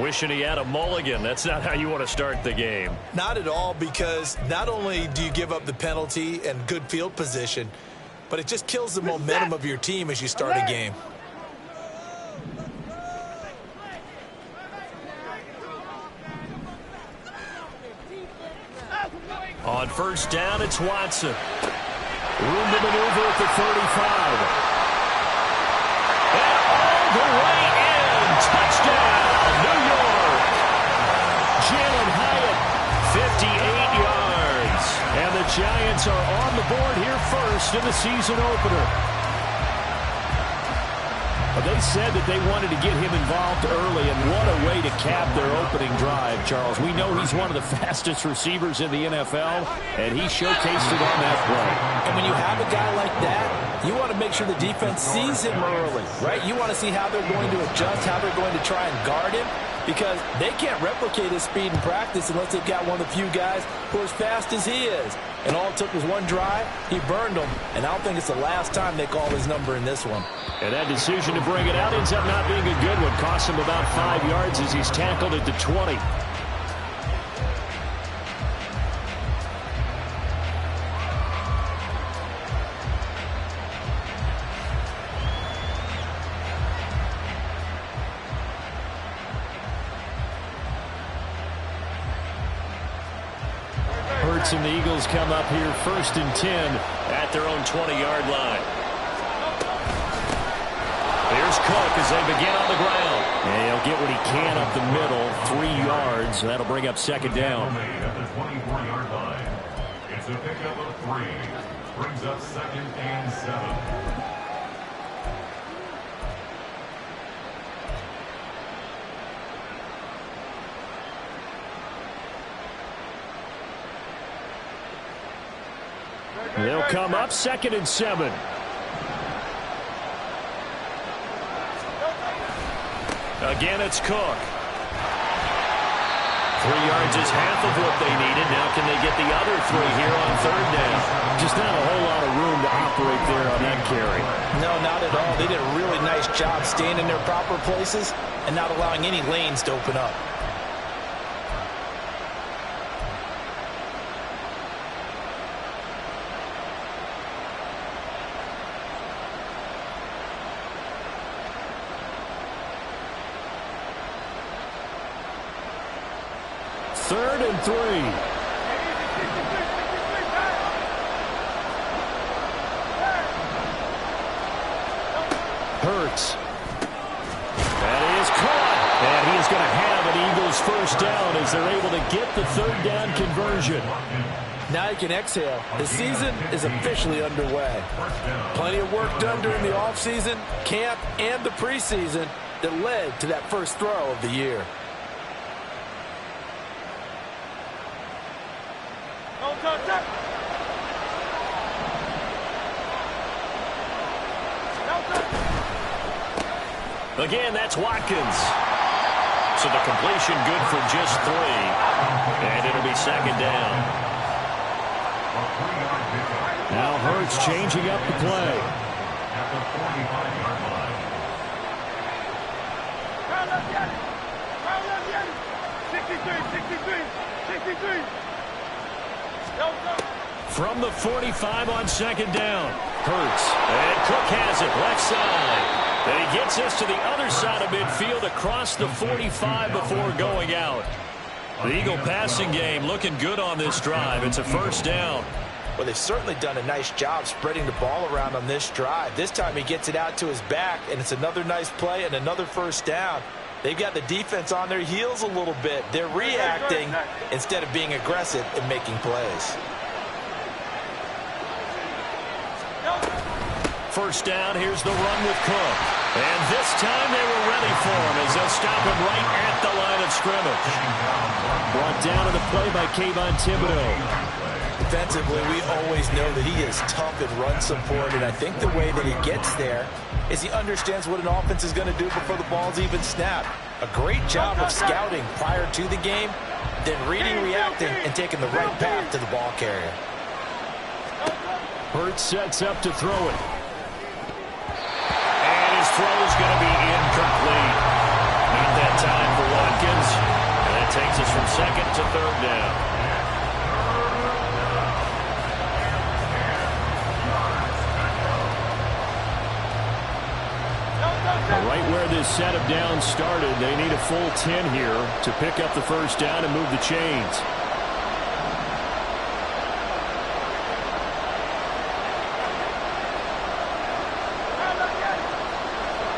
Wishing he had a mulligan. That's not how you want to start the game. Not at all, because not only do you give up the penalty and good field position, but it just kills the momentum of your team as you start a game. On first down, it's Watson. Room to maneuver at the 35. And all the way in. Touchdown, New York. Jalen Hyatt, 58 yards. And the Giants are on the board here first in the season opener. But they said that they wanted to get him involved early, and what a way to cap their opening drive, Charles. We know he's one of the fastest receivers in the NFL, and he showcased it on that play. And when you have a guy like that, you want to make sure the defense sees him early, right? You want to see how they're going to adjust, how they're going to try and guard him, because they can't replicate his speed in practice unless they've got one of the few guys who are as fast as he is. And all it took was one drive. He burned them, and I don't think it's the last time they call his number in this one. And that decision to bring it out ends up not being a good one. Costs him about 5 yards as he's tackled at the 20. Hurts and the Eagles come up here first and 10 at their own 20-yard line. Here's Cook as they begin on the ground. And he'll get what he can up the middle, 3 yards. That'll bring up second down. At the 24-yard line. It's a pickup of 3. Brings up second and 7. They'll come up second and 7. Again, it's Cook. 3 yards is half of what they needed. Now can they get the other 3 here on third down? Just not a whole lot of room to operate there on that carry. No, not at all. They did a really nice job staying in their proper places and not allowing any lanes to open up. Third and 3. Hurts. That is caught. And he is going to have an Eagles first down as they're able to get the third down conversion. Now you can exhale. The season is officially underway. Plenty of work done during the offseason, camp, and the preseason that led to that first throw of the year. Again, that's Watkins. So the completion good for just 3. And it'll be second down. A 3-yard pickup. Now Hurts changing up the play. At the 45-yard line. Round up, Yanni. Round up, Yanni. 63. Yo, go. From the 45 on second down. Hurts. And Cook has it left side. And he gets us to the other side of midfield across the 45 before going out. The Eagle passing game looking good on this drive. It's a first down. Well, they've certainly done a nice job spreading the ball around on this drive. This time he gets it out to his back, and it's another nice play and another first down. They've got the defense on their heels a little bit. They're reacting instead of being aggressive and making plays. First down, here's the run with Cook. And this time they were ready for him as they'll stop him right at the line of scrimmage. Brought down in the play by Kayvon Thibodeaux. Defensively, we always know that he is tough in run support, and I think the way that he gets there is he understands what an offense is going to do before the ball's even snapped. A great job of scouting prior to the game, then reading, reacting, and taking the right path to the ball carrier. Hurts sets up to throw it. And his throw is going to be incomplete. Not that time for Watkins. And that takes us from second to third down. Right where this set of downs started, they need a full 10 here to pick up the first down and move the chains.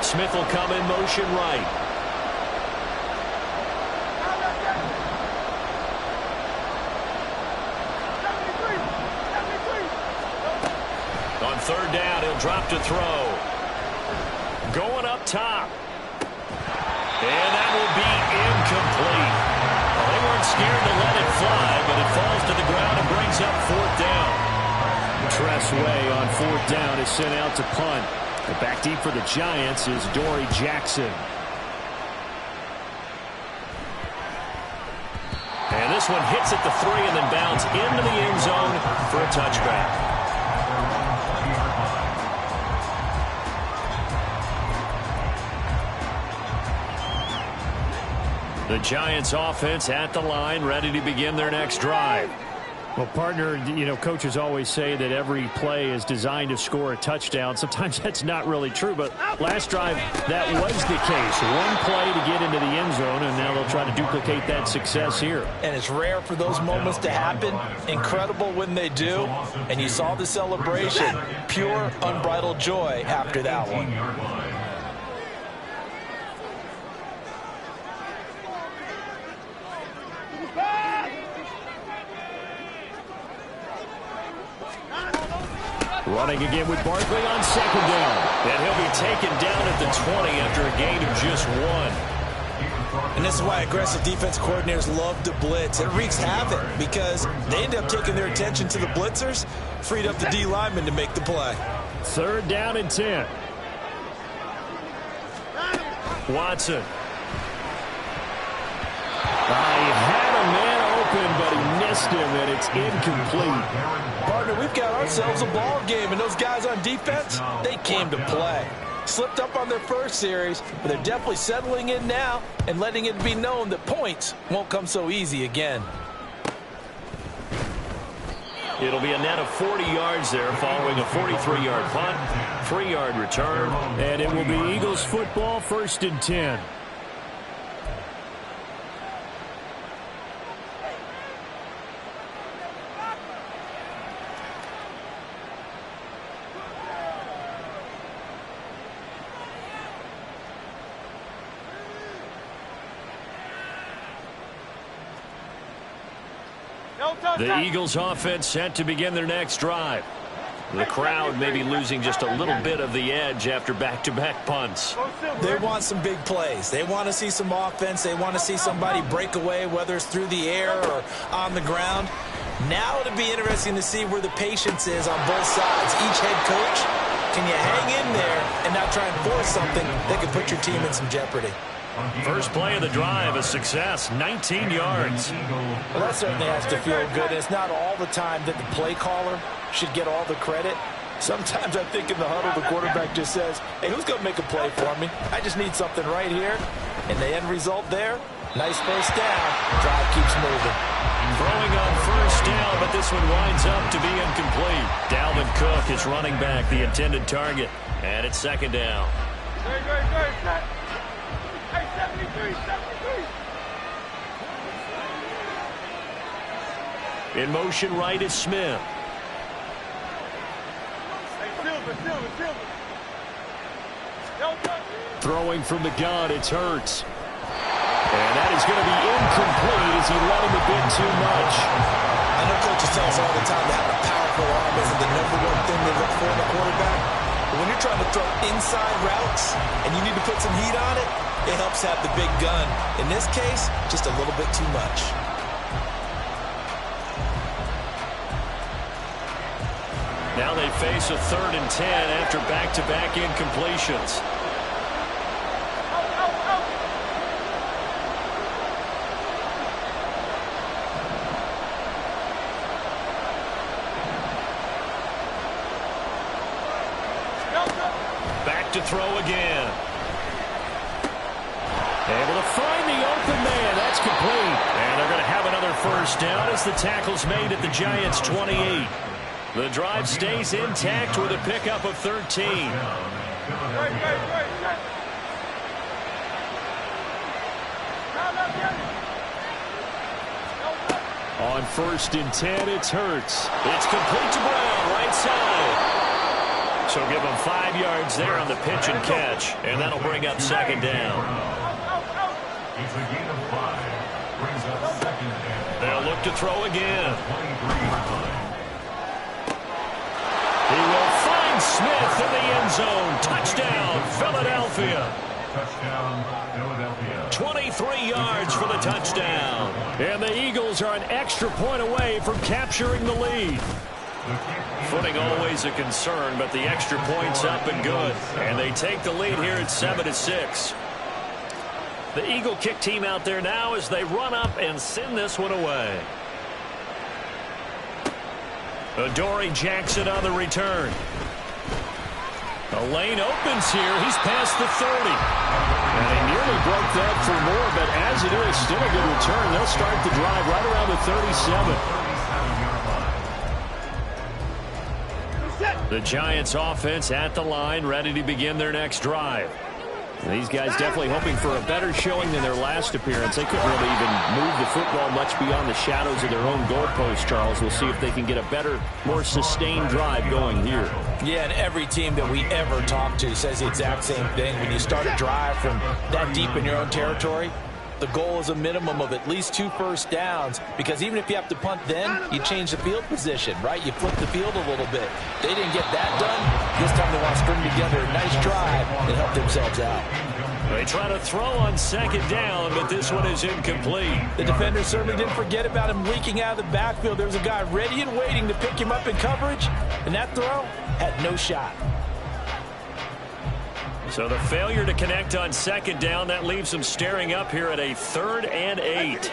Smith will come in motion right. On third down, he'll drop to throw. Going up top. And that will be incomplete. Well, they weren't scared to let it fly, but it falls to the ground and brings up fourth down. Tress Way on fourth down is sent out to punt. The back deep for the Giants is Dory Jackson. And this one hits at the 3 and then bounds into the end zone for a touchback. The Giants offense at the line, ready to begin their next drive. Well, partner, coaches always say that every play is designed to score a touchdown. Sometimes that's not really true, but last drive, that was the case. One play to get into the end zone, and now they'll try to duplicate that success here. And it's rare for those moments to happen. Incredible when they do. And you saw the celebration. Pure, unbridled joy after that one. Running again with Barkley on second down. And he'll be taken down at the 20 after a gain of just 1. And this is why aggressive defense coordinators love to blitz. It wreaks havoc because they end up taking their attention to the blitzers, freed up the D lineman to make the play. Third down and 10. Watson. He had a man open, but he missed him, and it's incomplete. Partner, we've got ourselves a ball game, and those guys on defense, they came to play. Slipped up on their first series, but they're definitely settling in now and letting it be known that points won't come so easy again. It'll be a net of 40 yards there following a 43-yard punt, 3-yard return, and it will be Eagles football, 1st and 10. The Eagles offense set to begin their next drive. The crowd may be losing just a little bit of the edge after back-to-back punts. They want some big plays. They want to see some offense. They want to see somebody break away, whether it's through the air or on the ground. Now it'll be interesting to see where the patience is on both sides. Each head coach, can you hang in there and not try and force something that could put your team in some jeopardy? First play of the drive, a success, 19 yards. Well, that certainly has to feel good. It's not all the time that the play caller should get all the credit. Sometimes I think in the huddle, the quarterback just says, hey, who's going to make a play for me? I just need something right here. And the end result there, nice first down. Drive keeps moving. Throwing on first down, but this one winds up to be incomplete. Dalvin Cook is running back the intended target, and it's second down. Good. Hey, 73. In motion right is Smith. Hey, Silver. Throwing from the gun, it's Hurts. And that is going to be incomplete as he let him a bit too much. I know coaches tell us all the time that having a powerful arm isn't the #1 thing they look for in a quarterback. But when you're trying to throw inside routes and you need to put some heat on it, it helps have the big gun. In this case, just a little bit too much. Now they face a 3rd and 10 after back-to-back incompletions. Back to throw again. Able to find the open man. That's complete. And they're going to have another first down as the tackle's made at the Giants' 28. The drive stays intact with a pickup of 13. On 1st and 10, it's Hurts. It's complete to Brown, right side. So give him 5 yards there on the pitch and catch, and that'll bring up second down. It's a gain of 5. Brings up second down. They'll look to throw again. He will find Smith in the end zone. Touchdown, Philadelphia. Touchdown, Philadelphia. 23 yards for the touchdown. And the Eagles are an extra point away from capturing the lead. Footing always a concern, but the extra point's up and good. And they take the lead here at 7-6. The Eagle kick team out there now as they run up and send this one away. Adoree Jackson on the return. The lane opens here. He's past the 30. And he nearly broke that for more, but as it is, still a good return. They'll start the drive right around the 37. The Giants offense at the line, ready to begin their next drive. And these guys definitely hoping for a better showing than their last appearance. They couldn't really even move the football much beyond the shadows of their own goalpost, Charles. We'll see if they can get a better, more sustained drive going here. Yeah, and every team that we ever talk to says the exact same thing. When you start a drive from that deep in your own territory, the goal is a minimum of at least 2 first downs, because even if you have to punt then, you change the field position, right? You flip the field a little bit. They didn't get that done. This time they want to string together a nice drive and help themselves out. They try to throw on second down, but this one is incomplete. The defender certainly didn't forget about him leaking out of the backfield. There was a guy ready and waiting to pick him up in coverage, and that throw had no shot. So the failure to connect on second down, that leaves them staring up here at a 3rd and 8.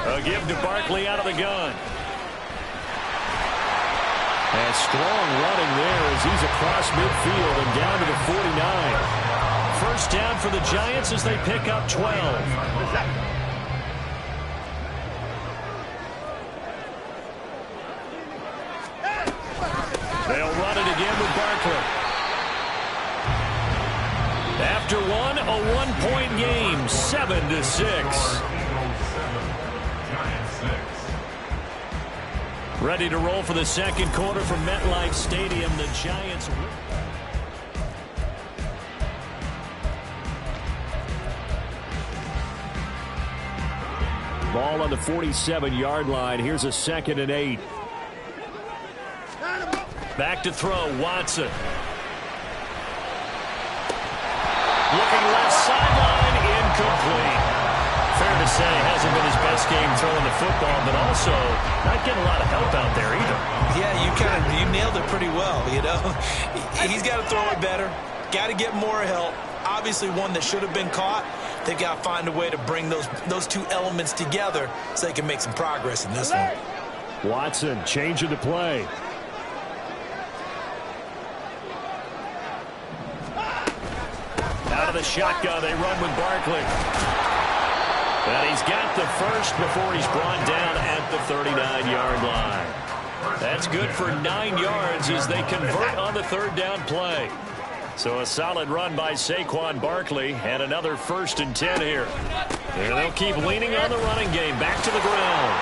A give to Barkley out of the gun. And strong running there as he's across midfield and down to the 49. First down for the Giants as they pick up 12. They'll run it again with Barkley. After one, a 1-point game, 7-6. Ready to roll for the second quarter from MetLife Stadium. The Giants. Ball on the 47-yard line. Here's a 2nd and 8. Back to throw, Watson. Looking left sideline, incomplete. Fair to say, hasn't been his best game throwing the football, but also not getting a lot of help out there either. Yeah, you nailed it pretty well, you know. He's got to throw it better, got to get more help, Obviously one that should have been caught. They've got to find a way to bring those two elements together so they can make some progress in this one. Watson changing the play. Out of the shotgun, they run with Barkley. And he's got the first before he's brought down at the 39-yard line. That's good for 9 yards as they convert on the third down play. So a solid run by Saquon Barkley and another 1st and 10 here. And they'll keep leaning on the running game. Back to the ground.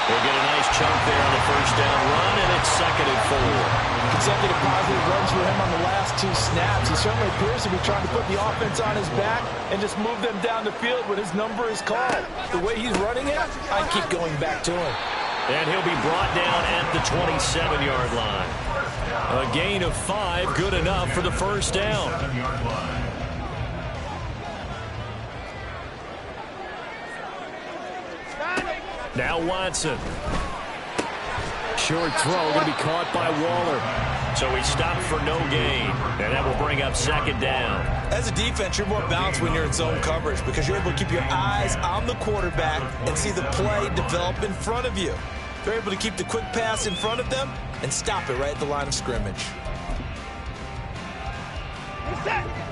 They'll get a nice chunk there on the first down run, and it's 2nd and 4. Consecutive positive runs for him on the last 2 snaps. He certainly appears to be trying to put the offense on his back and just move them down the field when his number is called. The way he's running it, I keep going back to him. And he'll be brought down at the 27-yard line. A gain of 5, good enough for the first down. Now Watson. Short throw going to be caught by Waller. So he stopped for no gain. And that will bring up 2nd down. As a defense, you're more balanced when you're in zone coverage because you're able to keep your eyes on the quarterback and see the play develop in front of you. They're able to keep the quick pass in front of them and stop it right at the line of scrimmage.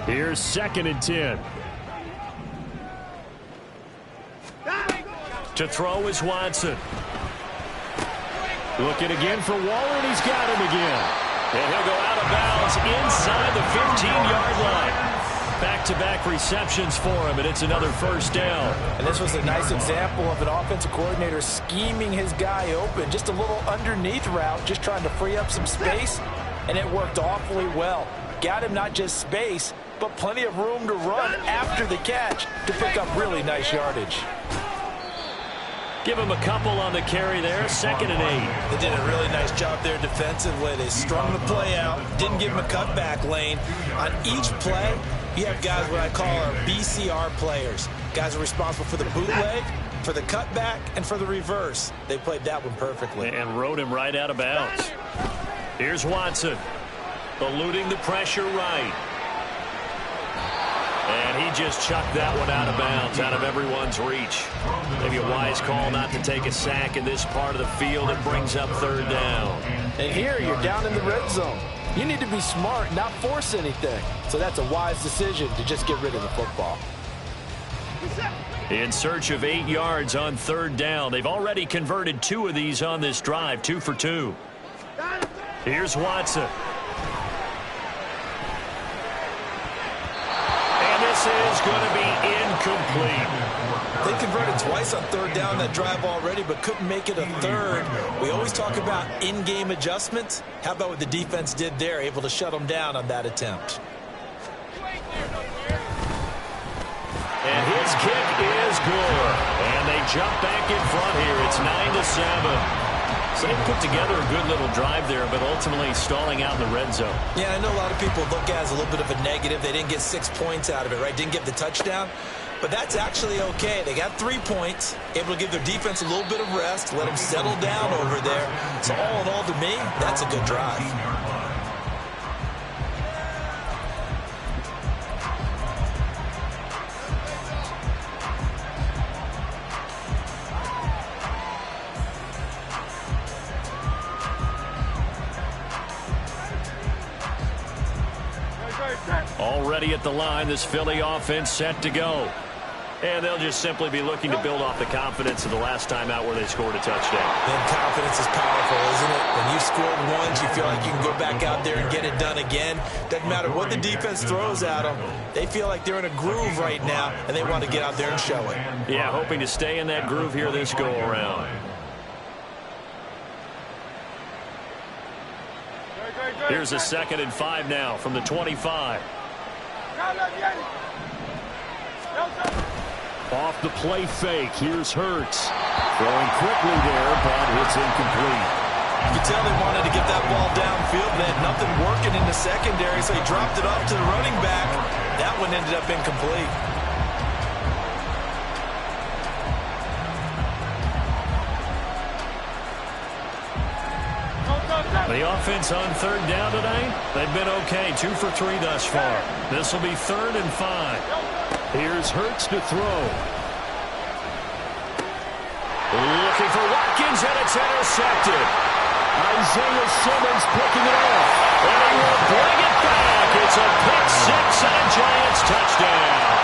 Here's 2nd and 10. To throw is Watson. Looking again for Waller, and he's got him again. And he'll go out of bounds inside the 15-yard line. Back-to-back receptions for him, and it's another first down. And this was a nice example of an offensive coordinator scheming his guy open. Just a little underneath route, just trying to free up some space, and it worked awfully well. Got him not just space, but plenty of room to run after the catch to pick up really nice yardage. Give him a couple on the carry there, 2nd and 8. They did a really nice job there defensively. They strung the play out, didn't give him a cutback lane. On each play, you have guys what I call our BCR players. Guys are responsible for the bootleg, for the cutback, and for the reverse. They played that one perfectly. And rode him right out of bounds. Here's Watson, eluding the pressure right. And he just chucked that one out of bounds, out of everyone's reach. Maybe a wise call not to take a sack in this part of the field. It brings up 3rd down. And here you're down in the red zone. You need to be smart, not force anything. So that's a wise decision to just get rid of the football. In search of 8 yards on 3rd down. They've already converted 2 of these on this drive, 2 for 2. Here's Watson. This is going to be incomplete. They converted twice on 3rd down that drive already, but couldn't make it a 3rd. We always talk about in-game adjustments. How about what the defense did there, able to shut them down on that attempt? And his kick is good. And they jump back in front here. It's 9-7. So they put together a good little drive there, but ultimately stalling out in the red zone. Yeah, I know a lot of people look at it as a little bit of a negative. They didn't get 6 points out of it, right? Didn't get the touchdown. But that's actually okay. They got 3 points, able to give their defense a little bit of rest, let them settle down over there. So all in all, to me, that's a good drive. Already at the line, this Philly offense set to go. And they'll just simply be looking to build off the confidence of the last time out where they scored a touchdown. And confidence is powerful, isn't it? When you scored once, you feel like you can go back out there and get it done again. Doesn't matter what the defense throws at them. They feel like they're in a groove right now, and they want to get out there and show it. Yeah, hoping to stay in that groove here this go-around. Here's a 2nd and 5 now from the 25. Off the play fake, here's Hurts. Throwing quickly there, but it's incomplete. You could tell they wanted to get that ball downfield. They had nothing working in the secondary, so he dropped it off to the running back. That one ended up incomplete. The offense on third down tonight, they've been okay, 2 for 3 thus far. This will be 3rd and 5. Here's Hurts to throw. Looking for Watkins, and it's intercepted. Isaiah Simmons picking it off, and he will bring it back. It's a pick 6 and a Giants touchdown.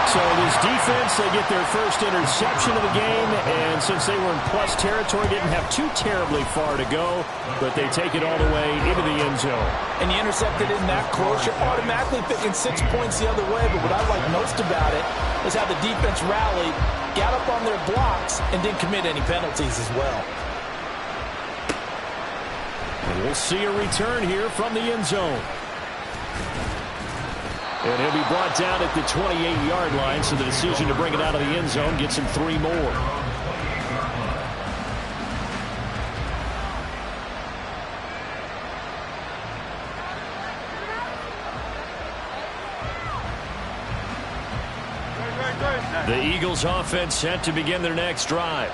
So this defense, they get their first interception of the game, and since they were in plus territory, didn't have too terribly far to go, but they take it all the way into the end zone. And you intercepted in that close, you're automatically picking 6 points the other way, but what I like most about it is how the defense rallied, got up on their blocks, and didn't commit any penalties as well. And we'll see a return here from the end zone. And he'll be brought down at the 28-yard line, so the decision to bring it out of the end zone gets him 3 more. The Eagles offense set to begin their next drive.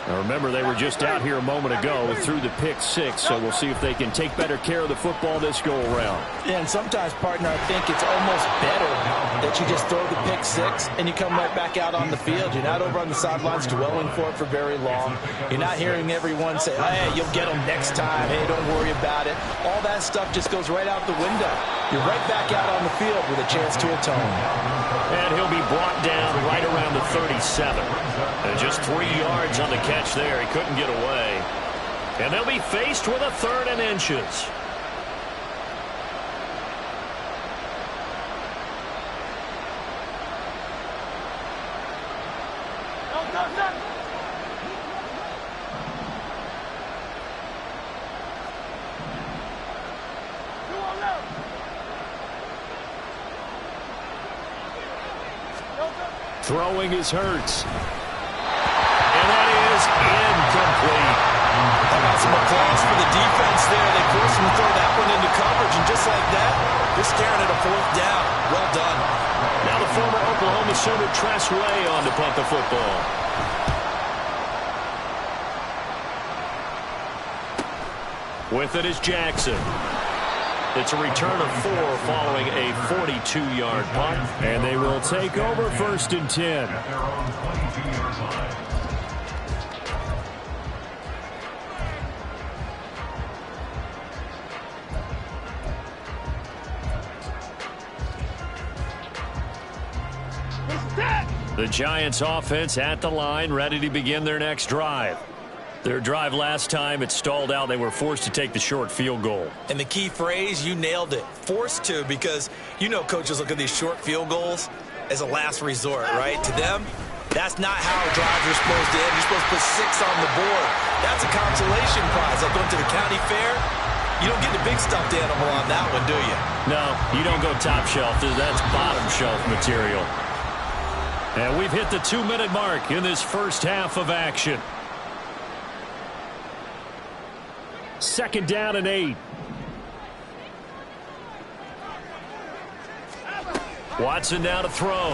Now remember, they were just out here a moment ago through the pick 6, so we'll see if they can take better care of the football this go-around. Yeah, and sometimes, partner, I think it's almost better that you just throw the pick 6 and you come right back out on the field. You're not over on the sidelines dwelling for it for very long. You're not hearing everyone say, hey, you'll get them next time. Hey, don't worry about it. All that stuff just goes right out the window. You're right back out on the field with a chance to atone. And he'll be brought down right around the 37. And just 3 yards on the catch there. He couldn't get away. And they'll be faced with a 3rd and inches. Throwing is Hurts. And that is incomplete. How about some applause for the defense there? They forced him to throw that one into coverage, and just like that, they're staring at a 4th down. Well done. Now the former Oklahoma Sooner Tress Way on to punt the football. With it is Jackson. It's a return of 4 following a 42-yard punt, and they will take over 1st and 10. At their own 22-yard line. The Giants offense at the line, ready to begin their next drive. Their drive last time, it stalled out. They were forced to take the short field goal. And the key phrase, you nailed it. Forced to, because you know coaches look at these short field goals as a last resort, right? To them, that's not how drives are supposed to end. You're supposed to put 6 on the board. That's a consolation prize. Like going to the county fair, you don't get the big stuffed animal on that one, do you? No, you don't go top shelf. That's bottom shelf material. And we've hit the 2-minute mark in this first half of action. 2nd down and 8. Watson now to throw.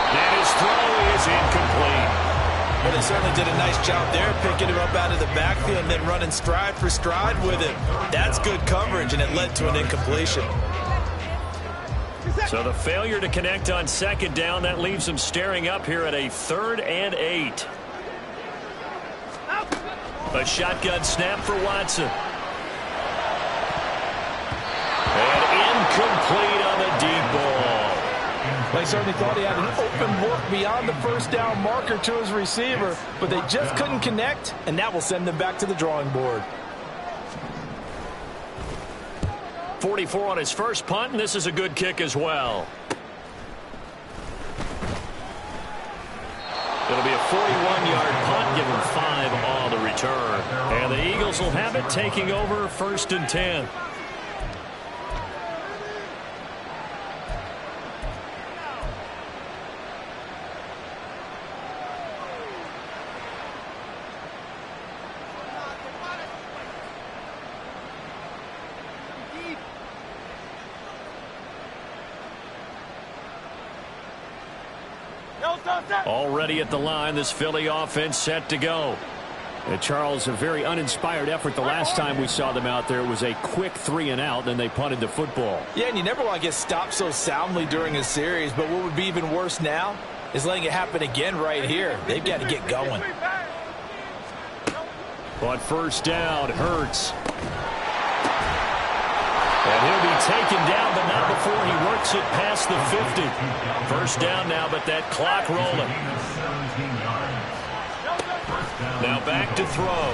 And his throw is incomplete. Well, they certainly did a nice job there, picking him up out of the backfield and then running stride for stride with him. That's good coverage, and it led to an incompletion. So the failure to connect on 2nd down, that leaves them staring up here at a 3rd and 8. A shotgun snap for Watson. And incomplete on the deep ball. They certainly thought he had an open look beyond the 1st down marker to his receiver, but they just couldn't connect, and that will send them back to the drawing board. 44 on his first punt, and this is a good kick as well. It'll be a 41-yard punt, give him 5 on the return. And the Eagles will have it, taking over 1st and 10. Already at the line, this Philly offense set to go. Charles, a very uninspired effort. The last time we saw them out there, it was a quick 3-and-out, then they punted the football. Yeah, and you never want to get stopped so soundly during a series, but what would be even worse now is letting it happen again right here. They've got to get going. On first down, Hurts. And he'll be taken down, but not before he works it past the 50. First down now, but that clock rolling. Now back to throw.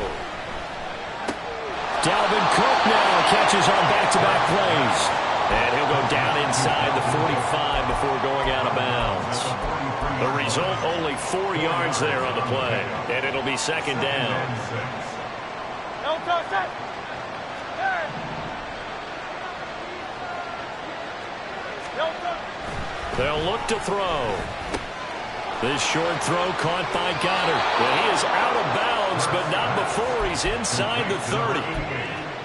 Dalvin Cook now catches on back-to-back plays. And he'll go down inside the 45 before going out of bounds. The result, only 4 yards there on the play. And it'll be second down. They'll look to throw. This short throw caught by Goddard. Well, he is out of bounds, but not before he's inside the 30.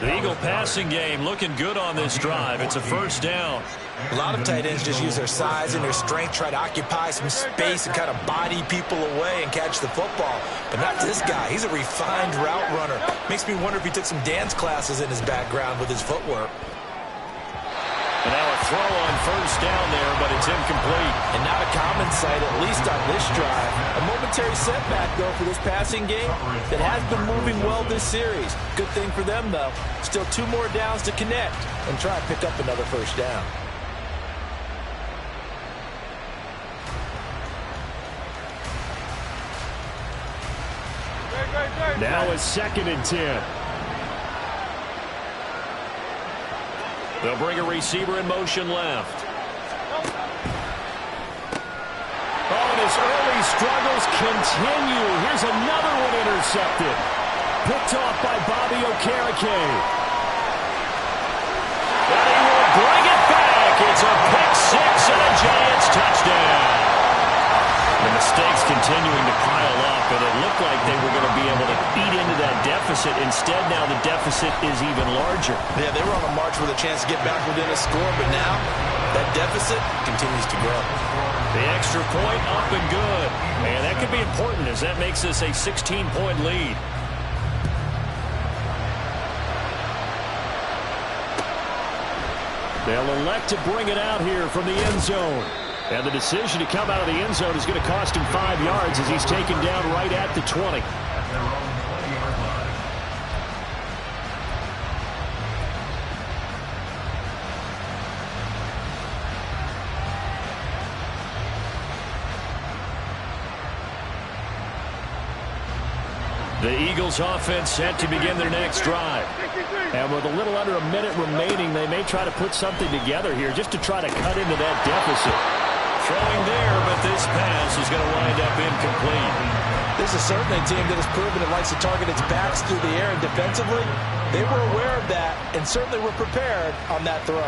The Eagle passing game looking good on this drive. It's a first down. A lot of tight ends just use their size and their strength, try to occupy some space and kind of body people away and catch the football. But not this guy. He's a refined route runner. Makes me wonder if he took some dance classes in his background with his footwork. And now a throw on first down there, but it's incomplete. And not a common sight, at least on this drive. A momentary setback, though, for this passing game that has been moving well this series. Good thing for them, though. Still 2 more downs to connect and try to pick up another first down. Now it's 2nd and 10. They'll bring a receiver in motion left. Oh, and his early struggles continue. Here's another one intercepted. Picked off by Bobby Okereke. And he will bring it back. It's a pick 6 and a Giants touchdown. The mistakes continuing to pile up, and it looked like they were going to be able to eat into that deficit. Instead, now the deficit is even larger. Yeah, they were on a march with a chance to get back within a score, but now that deficit continues to grow. The extra point up and good. And that could be important as that makes this a 16-point lead. They'll elect to bring it out here from the end zone. And the decision to come out of the end zone is going to cost him 5 yards as he's taken down right at the 20. The Eagles offense set to begin their next drive. And with a little under a minute remaining, they may try to put something together here just to try to cut into that deficit. Throwing there, but this pass is going to wind up incomplete. This is certainly a team that has proven it likes to target its backs through the air, and defensively, they were aware of that and certainly were prepared on that throw.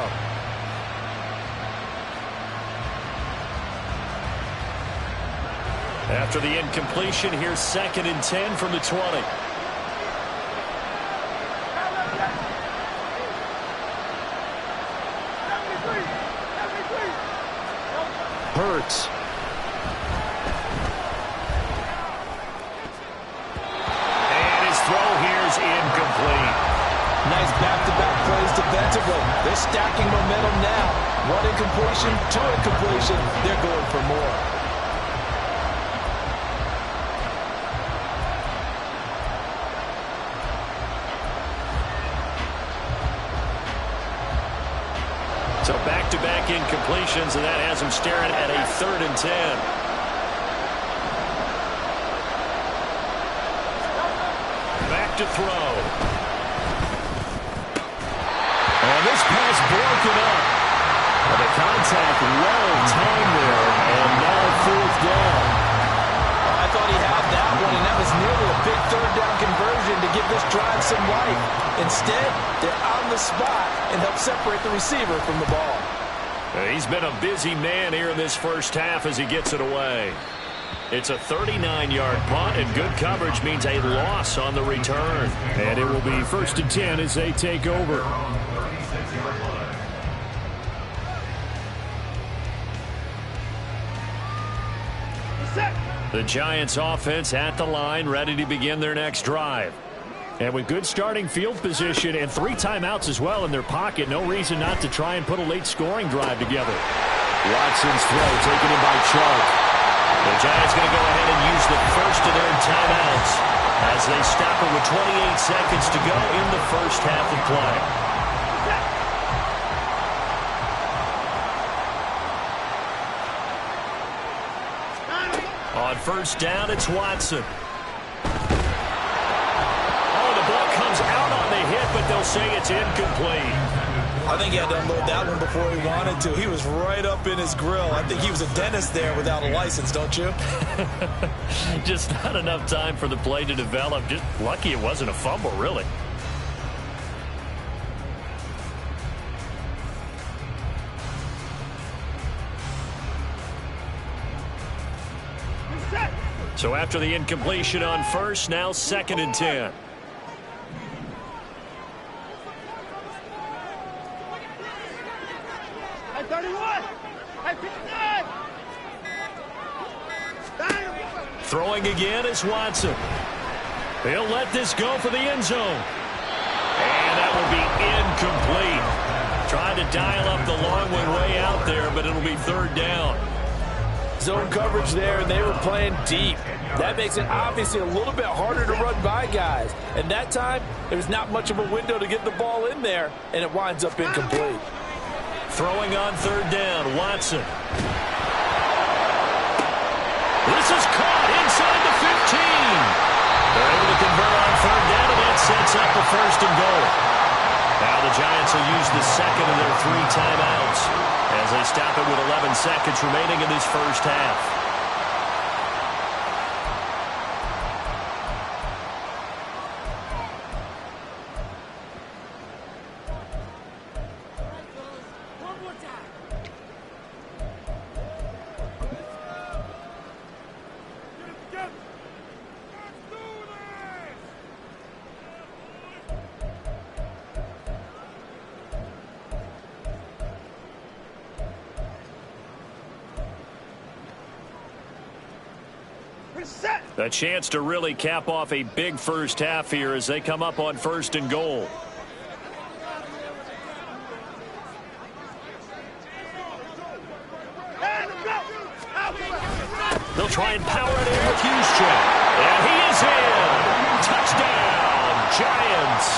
After the incompletion, here's 2nd and 10 from the 20. Hurts. And his throw here is incomplete. Nice back-to-back plays defensively. They're stacking momentum now. 1 incompletion, 2 incompletion. They're going for more. So back-to-back incompletions, and that has him staring at a 3rd and 10. Back to throw. And this pass broken up. And the contact well timed there, and now 4th down. I thought he had that one, and that was nearly a big 3rd down conversion to give this drive some life. Instead, they're on the spot and help separate the receiver from the ball. He's been a busy man here in this first half as he gets it away. It's a 39-yard punt, and good coverage means a loss on the return. And it will be 1st and 10 as they take over. Set. The Giants offense at the line, ready to begin their next drive. And with good starting field position and 3 timeouts as well in their pocket, no reason not to try and put a late scoring drive together. Watson's throw taken in by Chark. The Giants going to go ahead and use the first of their timeouts as they stop it with 28 seconds to go in the first half of play. On first down, it's Watson. Oh, the ball comes out on the hit, but they'll say it's incomplete. I think he had to unload that one before he wanted to. He was right up in his grill. I think he was a dentist there without a license, don't you? Just not enough time for the play to develop. Just lucky it wasn't a fumble, really. So after the incompletion on first, now 2nd and 10. Throwing again is Watson. He'll let this go for the end zone. And that will be incomplete. Trying to dial up the long one way out there, but it'll be 3rd down. Zone coverage there, and they were playing deep. That makes it obviously a little bit harder to run by guys. And that time, there's not much of a window to get the ball in there, and it winds up incomplete. Throwing on 3rd down, Watson. This is caught inside the 15. They're able to convert on 3rd down, and that sets up a 1st and goal. Now the Giants will use the 2nd of their 3 timeouts as they stop it with 11 seconds remaining in this first half. A chance to really cap off a big first half here as they come up on 1st and goal. They'll try and power it in with Juszczyk. And he is in. Touchdown, Giants.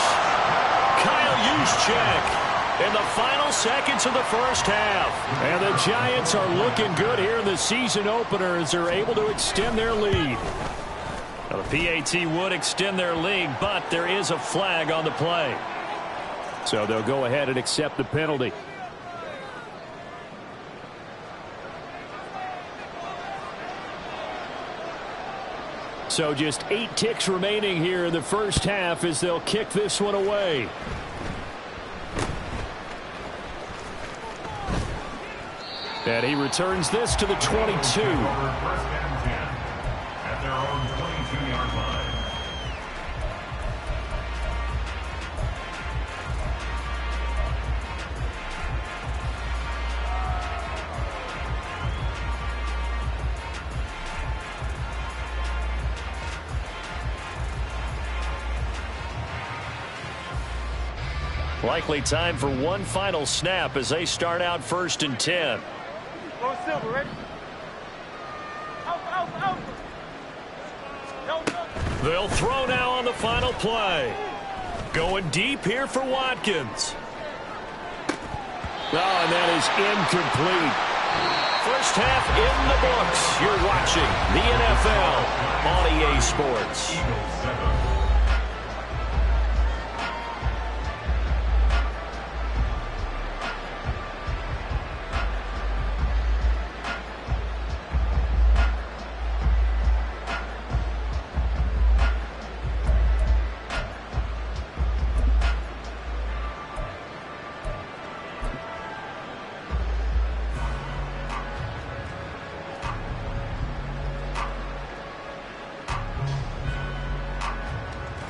Kyle Juszczyk in the final seconds of the first half. And the Giants are looking good here in the season opener as they're able to extend their lead. Now, the PAT would extend their lead, but there is a flag on the play. So they'll go ahead and accept the penalty. So just 8 ticks remaining here in the first half as they'll kick this one away. And he returns this to the 22. First and 10 at their own 22-yard line. Likely time for one final snap as they start out 1st and 10. Go Silver, ready? Out. They'll throw now on the final play. Going deep here for Watkins. Oh, and that is incomplete. First half in the books. You're watching the NFL on EA Sports. Eagles 7.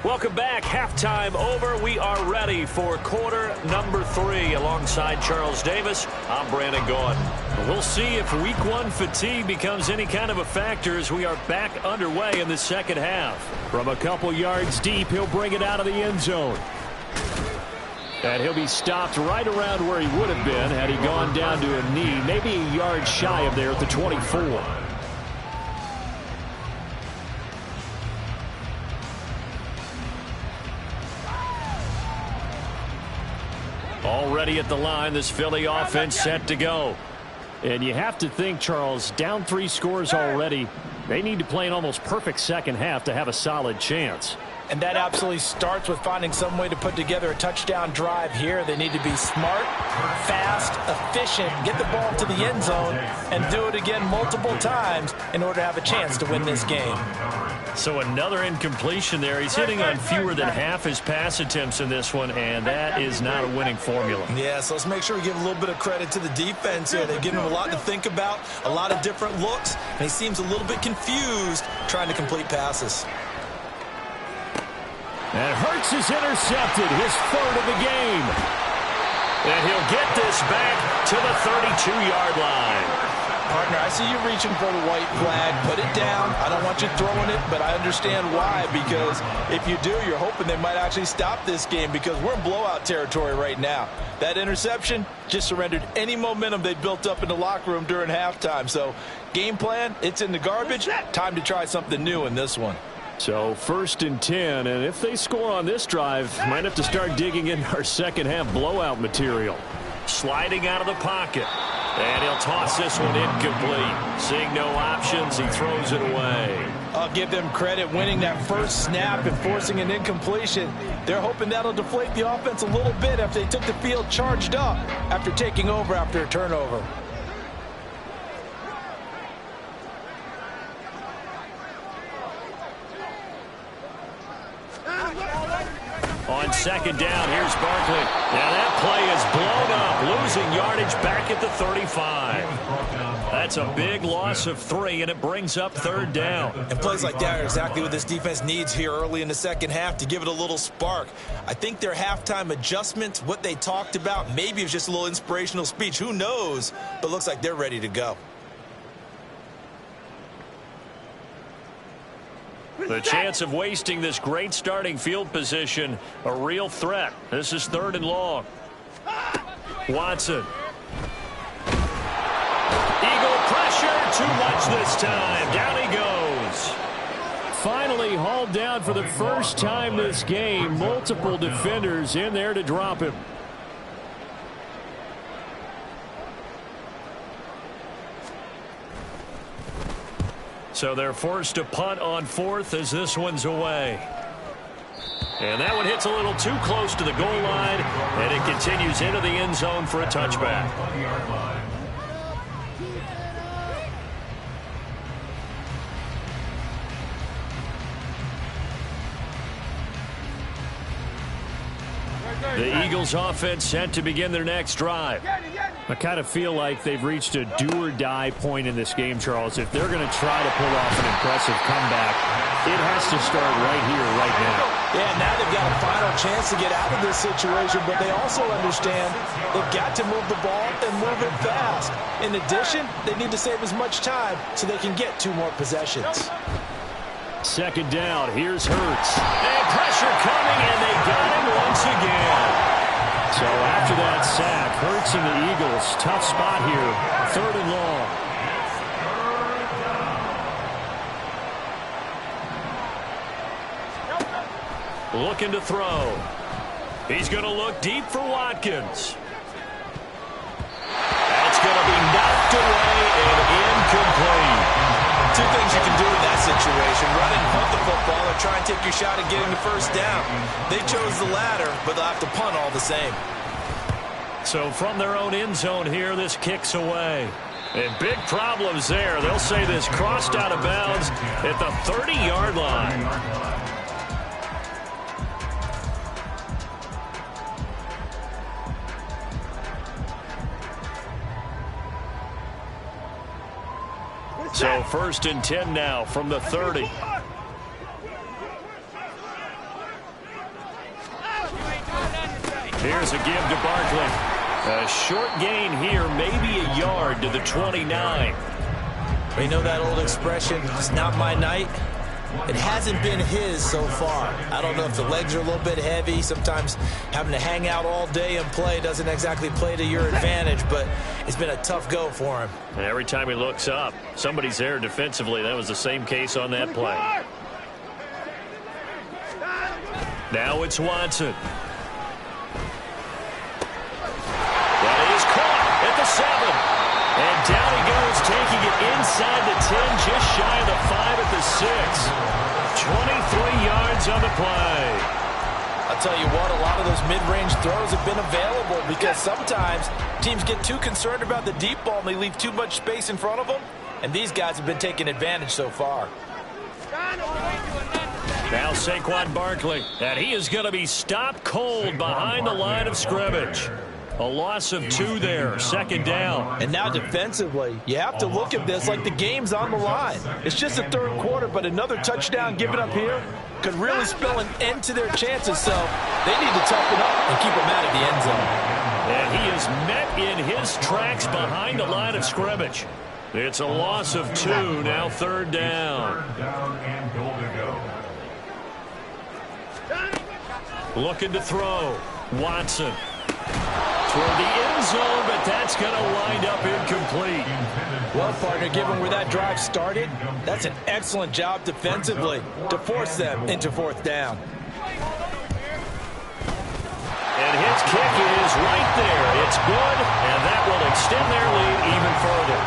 Welcome back. Halftime over. We are ready for quarter number 3. Alongside Charles Davis, I'm Brandon Gaudin. We'll see if week 1 fatigue becomes any kind of a factor as we are back underway in the second half. From a couple yards deep, he'll bring it out of the end zone. And he'll be stopped right around where he would have been had he gone down to a knee, maybe a yard shy of there at the 24. Already at the line, this Philly offense set to go. And you have to think, Charles, down 3 scores already. They need to play an almost perfect second half to have a solid chance. And that absolutely starts with finding some way to put together a touchdown drive here. They need to be smart, fast, efficient, get the ball to the end zone, and do it again multiple times in order to have a chance to win this game. So another incompletion there. He's hitting on fewer than half his pass attempts in this one, and that is not a winning formula. Yeah, so let's make sure we give a little bit of credit to the defense here. They've given him a lot to think about, a lot of different looks, and he seems a little bit confused trying to complete passes. And Hurts is intercepted, his 3rd of the game. And he'll get this back to the 32-yard line. Partner, I see you reaching for the white flag. Put it down. I don't want you throwing it, but I understand why. Because if you do, you're hoping they might actually stop this game because we're in blowout territory right now. That interception just surrendered any momentum they built up in the locker room during halftime. So game plan, it's in the garbage. Time to try something new in this one. So 1st and 10, and if they score on this drive, might have to start digging in our second half blowout material. Sliding out of the pocket. And he'll toss this one incomplete. Seeing no options, he throws it away. I'll give them credit winning that first snap and forcing an incompletion. They're hoping that'll deflate the offense a little bit if they took the field charged up after taking over after a turnover. On second down, here's Barkley. Now that play is blown up, losing yardage back at the 35. That's a big loss of 3, and it brings up 3rd down. And plays like that are exactly what this defense needs here early in the second half to give it a little spark. I think their halftime adjustments, what they talked about, maybe it was just a little inspirational speech. Who knows? But looks like they're ready to go. The chance of wasting this great starting field position, a real threat. This is 3rd and long. Watson. Eagle pressure, too much this time. Down he goes. Finally hauled down for the first time this game. Multiple defenders in there to drop him. So they're forced to punt on 4th as this one's away. And that one hits a little too close to the goal line, and it continues into the end zone for a touchback. The Eagles offense set to begin their next drive. I kind of feel like they've reached a do-or-die point in this game, Charles. If they're going to try to pull off an impressive comeback, it has to start right here, right now. Yeah, now they've got a final chance to get out of this situation, but they also understand they've got to move the ball and move it fast. In addition, they need to save as much time so they can get 2 more possessions. Second down, here's Hurts. And pressure coming, and they got him once again. So after that sack, Hurts and the Eagles, tough spot here, 3rd and long. Looking to throw. He's going to look deep for Watkins. That's going to be knocked away and incomplete. 2 things you can do in that situation: run and punt the football, or try and take your shot at getting the first down. They chose the latter, but they'll have to punt all the same. So from their own end zone here, this kicks away. And big problems there. They'll say this crossed out of bounds at the 30-yard line. So 1st and 10 now from the 30. Here's a give to Barkley. A short gain here, maybe a yard to the 29. You know that old expression, it's not my night? It hasn't been his so far. I don't know if the legs are a little bit heavy. Sometimes having to hang out all day and play doesn't exactly play to your advantage, but it's been a tough go for him. And every time he looks up, somebody's there defensively. That was the same case on that play. Now it's Watson. That is caught at the 7. And down he goes, taking it inside the 10, just shy of the 5 at the 6. 23 yards on the play. I'll tell you what, a lot of those mid-range throws have been available because sometimes teams get too concerned about the deep ball and they leave too much space in front of them. And these guys have been taking advantage so far. Now Saquon Barkley, and he is going to be stopped cold behind the line of scrimmage. A loss of 2 there, second down. And now defensively, you have to look at this like the game's on the line. It's just the third quarter, but another touchdown given up here could really spell an end to their chances. So they need to toughen up and keep them out of the end zone. And he is met in his tracks behind the line of scrimmage. It's a loss of 2, now third down. Looking to throw. Watson. Toward the end zone, but that's going to wind up incomplete. Well, partner, given where that drive started, that's an excellent job defensively to force them into fourth down. And his kick is right there. It's good, and that will extend their lead even further.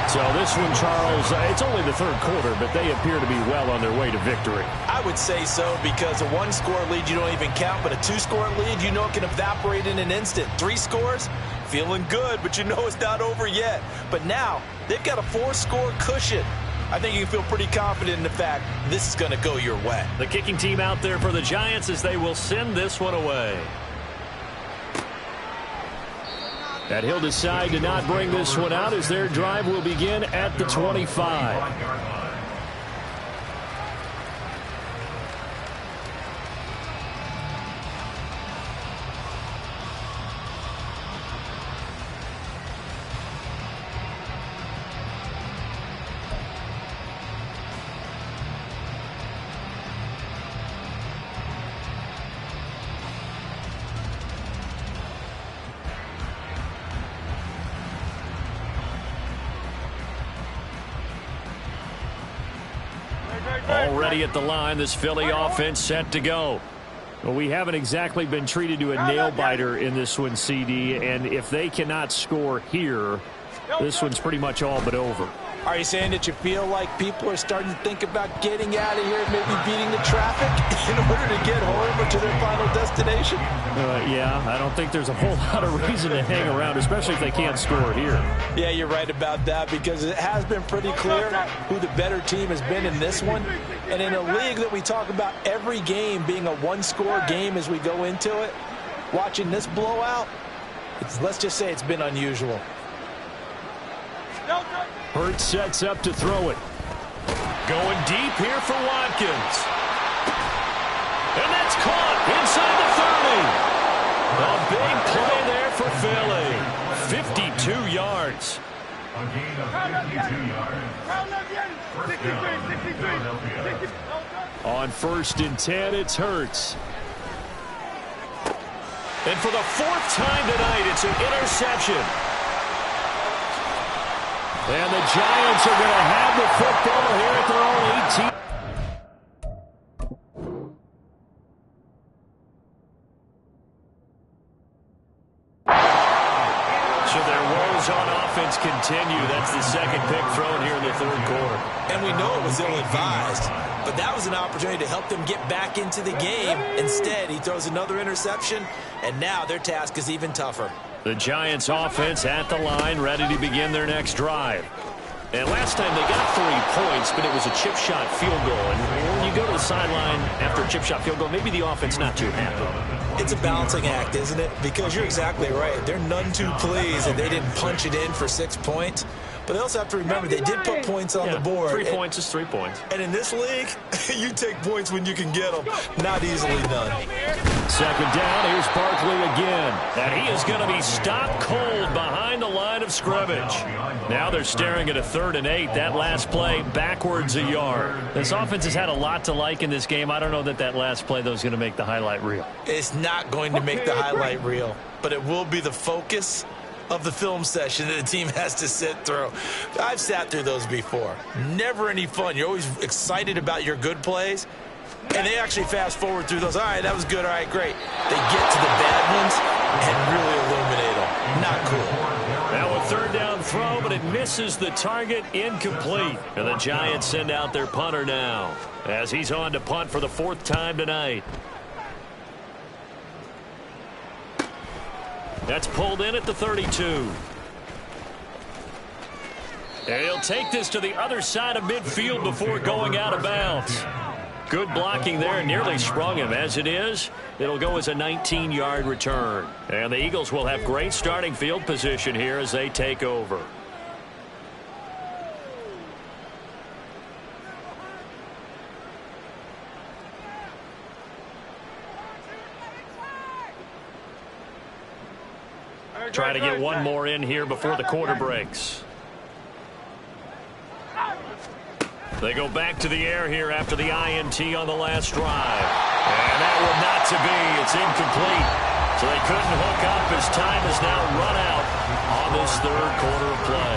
So this one, Charles, it's only the third quarter, but they appear to be well on their way to victory. I would say so because a 1-score lead you don't even count, but a 2-score lead you know it can evaporate in an instant. 3 scores, feeling good, but you know it's not over yet. But now they've got a 4-score cushion. I think you can feel pretty confident in the fact this is going to go your way. The kicking team out there for the Giants as they will send this one away. And he'll decide to not bring this one out as their drive will begin at the 25. Already at the line, this Philly offense set to go. Well, we haven't exactly been treated to a nail-biter in this one, CD, and if they cannot score here, this one's pretty much all but over. Are you saying that you feel like people are starting to think about getting out of here and maybe beating the traffic in order to get home or to their final destination? Yeah, I don't think there's a whole lot of reason to hang around, especially if they can't score here. Yeah, you're right about that because it has been pretty clear who the better team has been in this one. And in a league that we talk about every game being a 1-score game as we go into it, watching this blowout, let's just say it's been unusual. Hurts sets up to throw it. Going deep here for Watkins. And that's caught inside the 30. A big play there for Philly. 52 yards. A gain of 52 yards. On 1st and 10, it's Hurts. And for the 4th time tonight, it's an interception. And the Giants are going to have the football here at their own 18. So their woes on offense continue. That's the second pick thrown here in the 3rd quarter. And we know it was ill-advised, but that was an opportunity to help them get back into the game. Instead, he throws another interception, and now their task is even tougher. The Giants offense at the line, ready to begin their next drive. And last time they got 3 points, but it was a chip shot field goal. And when you go to the sideline after a chip shot field goal, maybe the offense not too happy. It's a balancing act, isn't it? Because you're exactly right. They're none too pleased that they didn't punch it in for 6 points. But they also have to remember they did put points on the board. 3 points is 3 points. And in this league, you take points when you can get them. Not easily done. Second down, here's Barkley again. And he is going to be stopped cold behind the line of scrimmage. Now they're staring at a 3rd and 8. That last play, backwards a yard. This offense has had a lot to like in this game. I don't know that last play, though, is going to make the highlight reel. It's not going to make the highlight reel, but it will be the focus of the film session that the team has to sit through. I've sat through those before. Never any fun. You're always excited about your good plays, and they actually fast forward through those. All right, that was good. All right, great. They get to the bad ones and really illuminate them. Not cool. Now a 3rd down throw, but it misses the target, incomplete. And the Giants send out their punter now as he's on to punt for the 4th time tonight. That's pulled in at the 32. And he'll take this to the other side of midfield before going out of bounds. Good blocking there, nearly sprung him. As it is, it'll go as a 19-yard return. And the Eagles will have great starting field position here as they take over. Try to get one more in here before the quarter breaks. They go back to the air here after the INT on the last drive. And that one not to be. It's incomplete. So they couldn't hook up as time is now run out on this 3rd quarter of play.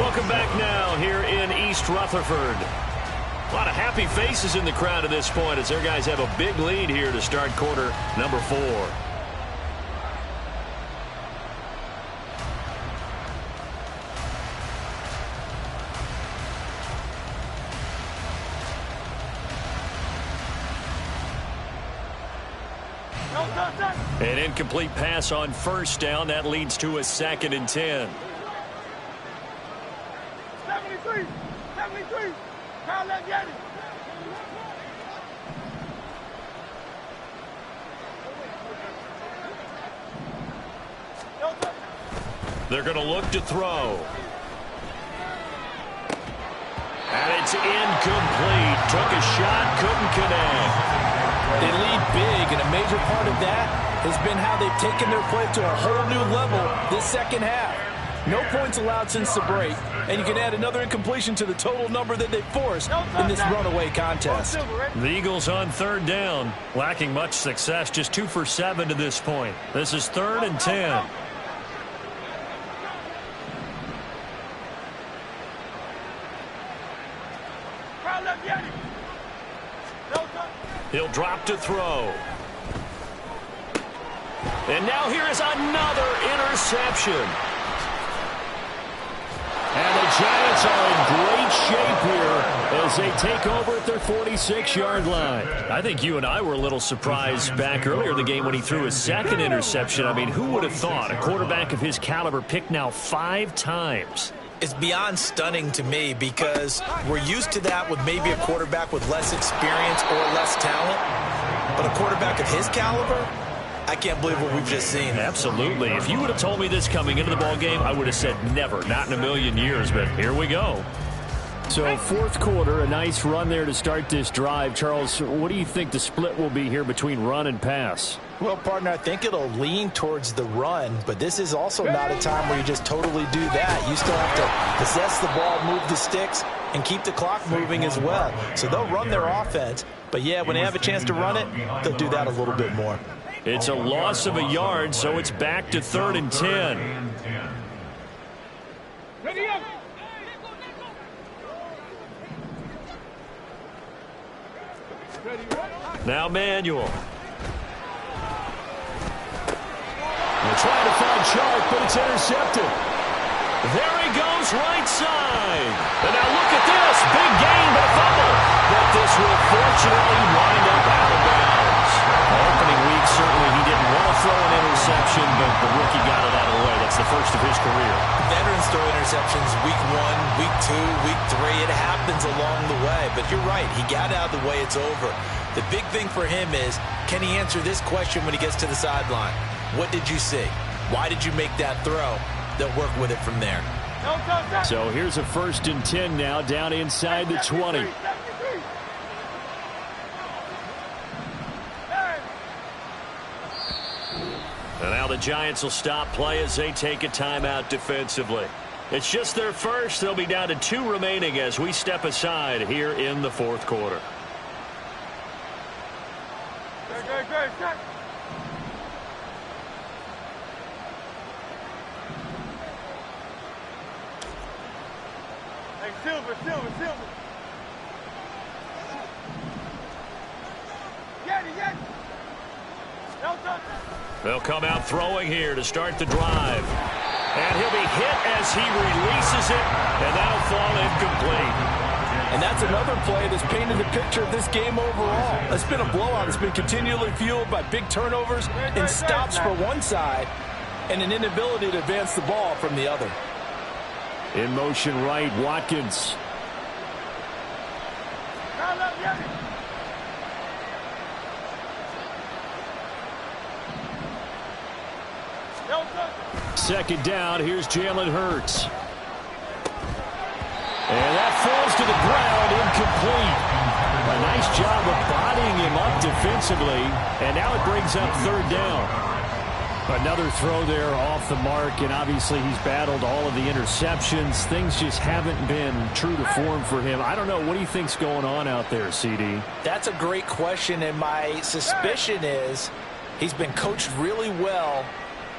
Welcome back now here in East Rutherford. A lot of happy faces in the crowd at this point as their guys have a big lead here to start quarter number 4. An incomplete pass on 1st down. That leads to a 2nd and 10. 73. Kyle, let's get it. They're going to look to throw. And it's incomplete. Took a shot, couldn't connect. They lead big, and a major part of that has been how they've taken their play to a whole new level this second half. No points allowed since the break, and you can add another incompletion to the total number that they forced in this runaway contest. The Eagles on 3rd down, lacking much success, just 2 for 7 to this point. This is 3rd and 10. He'll drop to throw. And now here is another interception. And the Giants are in great shape here as they take over at their 46-yard line. I think you and I were a little surprised back earlier in the game when he threw his 2nd interception. I mean, who would have thought a quarterback of his caliber picked now 5 times? It's beyond stunning to me because we're used to that with maybe a quarterback with less experience or less talent. But a quarterback of his caliber, I can't believe what we've just seen. Absolutely. If you would have told me this coming into the ball game, I would have said never, not in a million years. But here we go. So 4th quarter, a nice run there to start this drive. Charles, what do you think the split will be here between run and pass? Well, partner, I think it'll lean towards the run, but this is also not a time where you just totally do that. You still have to possess the ball, move the sticks, and keep the clock moving as well. So they'll run their offense, but yeah, when they have a chance to run it, they'll do that a little bit more. It's a loss of a yard, so it's back to 3rd and 10. Ready up. Now Manuel. They're trying to find Chark, but it's intercepted. There he goes, right side. And now look at this. Big gain, but a fumble. But this will fortunately wind up out of bounds. Opening week, certainly he didn't want to throw an interception, but the rookie got it out of the way. That's the first of his career. Veterans throw interceptions week 1, week 2, week 3. It happens along the way. But you're right. He got out of the way. It's over. The big thing for him is, can he answer this question when he gets to the sideline? What did you see? Why did you make that throw? They'll work with it from there. So here's a 1st and 10 now, down inside the 20. And now the Giants will stop play as they take a timeout defensively. It's just their first. They'll be down to 2 remaining as we step aside here in the 4th quarter. Good. Hey, Silver. Get it. They'll come out throwing here to start the drive. And he'll be hit as he releases it, and that'll fall incomplete. And that's another play that's painted the picture of this game overall. It's been a blowout. It's been continually fueled by big turnovers and stops for one side and an inability to advance the ball from the other. In motion right, Watkins. Second down, here's Jalen Hurts. And that falls to the ground, incomplete. A nice job of bodying him up defensively, and now it brings up 3rd down. Another throw there off the mark, and obviously he's battled all of the interceptions. Things just haven't been true to form for him. I don't know. What do you think's going on out there, CD? That's a great question, and my suspicion is he's been coached really well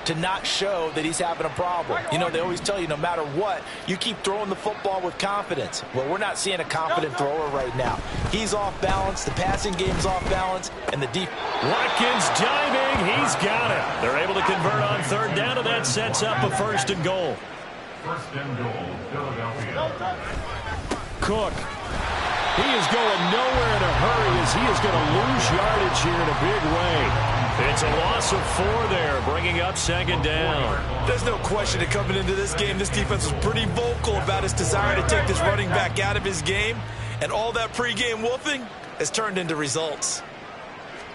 to not show that he's having a problem. You know, they always tell you no matter what, you keep throwing the football with confidence. Well, we're not seeing a confident thrower right now. He's off balance, the passing game's off balance, and the deep. Watkins diving, he's got it. They're able to convert on 3rd down, and that sets up a 1st and goal. 1st and goal, Philadelphia. Cook. He is going nowhere in a hurry as he is going to lose yardage here in a big way. It's a loss of 4 there, bringing up 2nd down. There's no question that coming into this game, this defense was pretty vocal about his desire to take this running back out of his game, and all that pregame wolfing has turned into results.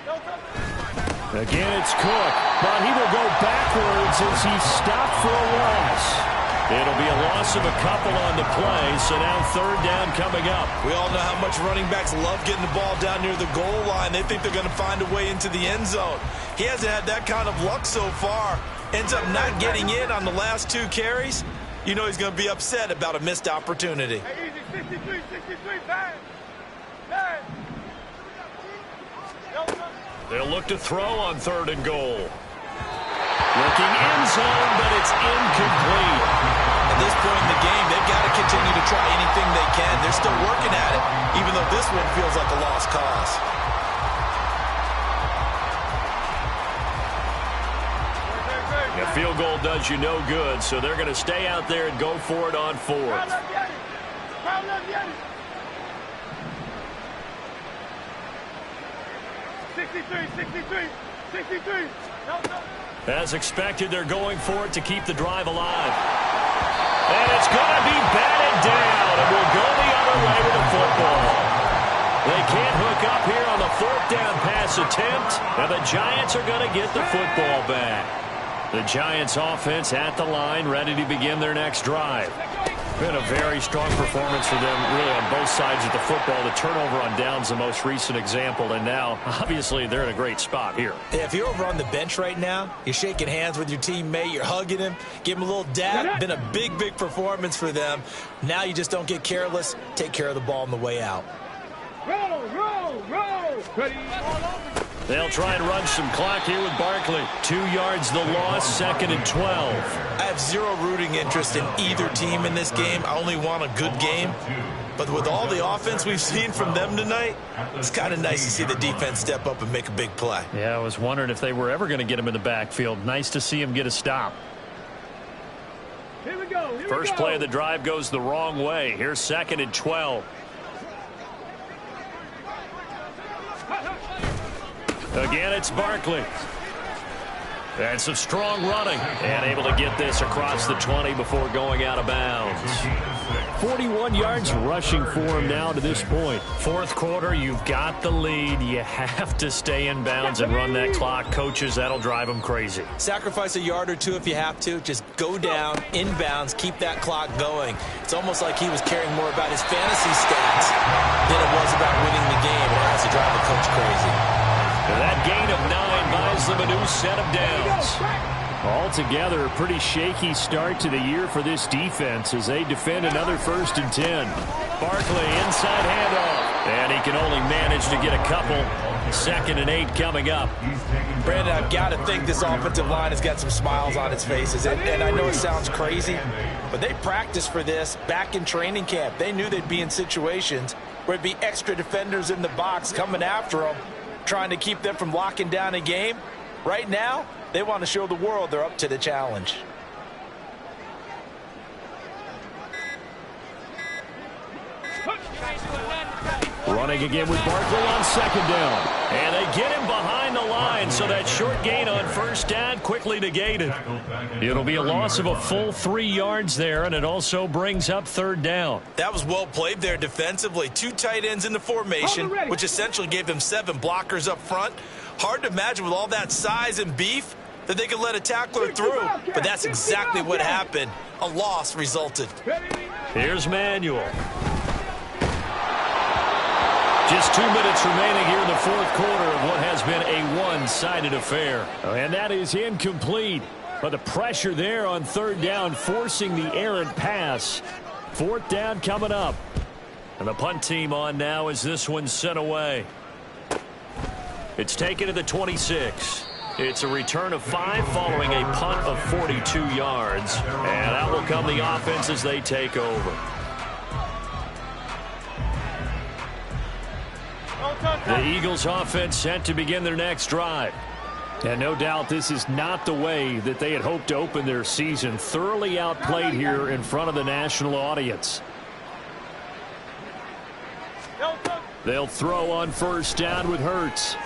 Again, it's Cook, but he will go backwards as he's stopped for a loss. It'll be a loss of a couple on the play, so now 3rd down coming up. We all know how much running backs love getting the ball down near the goal line. They think they're going to find a way into the end zone. He hasn't had that kind of luck so far. Ends up not getting in on the last 2 carries. You know he's going to be upset about a missed opportunity. Hey, easy, 63, bang. They'll look to throw on 3rd and goal. Looking end zone, but it's incomplete. At this point in the game, they've got to continue to try anything they can. They're still working at it, even though this one feels like a lost cause. A field goal does you no good, so they're going to stay out there and go for it on 4th. 63. As expected, they're going for it to keep the drive alive. And it's going to be batted down, and we'll go the other way with the football. They can't hook up here on the 4th down pass attempt, and the Giants are going to get the football back. The Giants offense at the line, ready to begin their next drive. Been a very strong performance for them, really, on both sides of the football. The turnover on downs, the most recent example, and now, obviously, they're in a great spot here. Yeah, if you're over on the bench right now, you're shaking hands with your teammate, you're hugging him, give him a little dab. Been a big, big performance for them. Now you just don't get careless. Take care of the ball on the way out. Roll. Ready. They'll try and run some clock here with Barkley. 2 yards the loss, 2nd and 12. I have zero rooting interest in either team in this game. I only want a good game. But with all the offense we've seen from them tonight, it's kind of nice to see the defense step up and make a big play. Yeah, I was wondering if they were ever going to get him in the backfield. Nice to see him get a stop. Here we go. First play of the drive goes the wrong way. Here's 2nd and 12. Again, it's Barkley. And some strong running. And able to get this across the 20 before going out of bounds. 41 yards rushing for him now to this point. Fourth quarter, you've got the lead. You have to stay in bounds and run that clock. Coaches, that'll drive them crazy. Sacrifice a yard or two if you have to. Just go down, inbounds, keep that clock going. It's almost like he was caring more about his fantasy stats than it was about winning the game. It has to drive the coach crazy. And that gain of 9 buys them a new set of downs. Altogether, a pretty shaky start to the year for this defense as they defend another 1st and 10. Barkley inside handoff. And he can only manage to get a couple. 2nd and 8 coming up. Brandon, I've got to think this offensive line has got some smiles on its faces. And I know it sounds crazy, but they practiced for this back in training camp. They knew they'd be in situations where it'd be extra defenders in the box coming after them, trying to keep them from locking down a game. Right now, they want to show the world they're up to the challenge. Running again with Barkley on 2nd down. And they get him behind the line, so that short gain on 1st down quickly negated. It'll be a loss of a full 3 yards there, and it also brings up 3rd down. That was well played there defensively. 2 tight ends in the formation, which essentially gave them 7 blockers up front. Hard to imagine with all that size and beef that they could let a tackler through, but that's exactly what happened. A loss resulted. Here's Manuel. Just 2 minutes remaining here in the 4th quarter of what has been a one-sided affair. And that is incomplete. But the pressure there on 3rd down, forcing the errant pass. 4th down coming up. And the punt team on now as this one's sent away. It's taken to the 26. It's a return of 5 following a punt of 42 yards. And out will come the offense as they take over. The Eagles offense set to begin their next drive. And no doubt this is not the way that they had hoped to open their season. Thoroughly outplayed here in front of the national audience. They'll throw on 1st down with Hurts.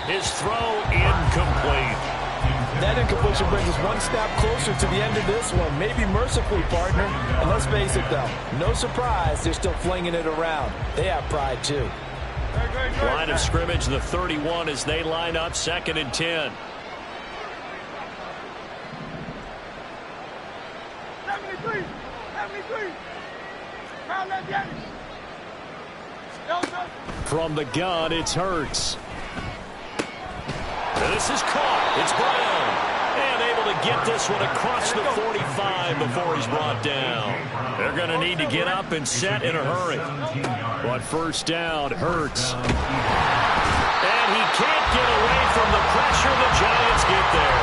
His throw incomplete. That incompletion brings us one snap closer to the end of this one. Maybe mercifully, partner. And let's face it, though, no surprise, they're still flinging it around. They have pride, too. Line of scrimmage, the 31 as they line up 2nd and 10. 73. From the gun, it's Hurts. This is caught. It's Brown. And able to get this one across the 45 before he's brought down. They're going to need to get up and set in a hurry. But 1st down, Hurts. And he can't get away from the pressure. The Giants get there.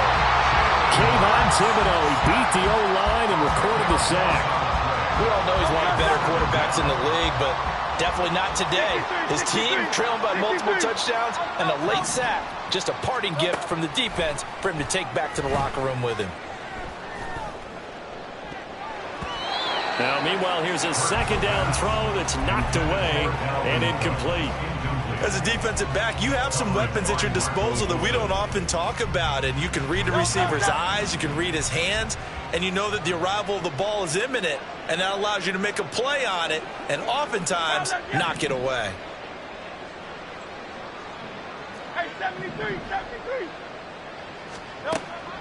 Kayvon Thibodeaux, he beat the O-line and recorded the sack. We all know he's one of the better quarterbacks in the league, but definitely not today. His team trailing by multiple touchdowns and a late sack. Just a parting gift from the defense for him to take back to the locker room with him. Now, meanwhile, here's a 2nd down throw that's knocked away and incomplete. As a defensive back, you have some weapons at your disposal that we don't often talk about. And you can read the receiver's eyes, you can read his hands, and you know that the arrival of the ball is imminent. And that allows you to make a play on it and oftentimes knock it away. Hey, 73.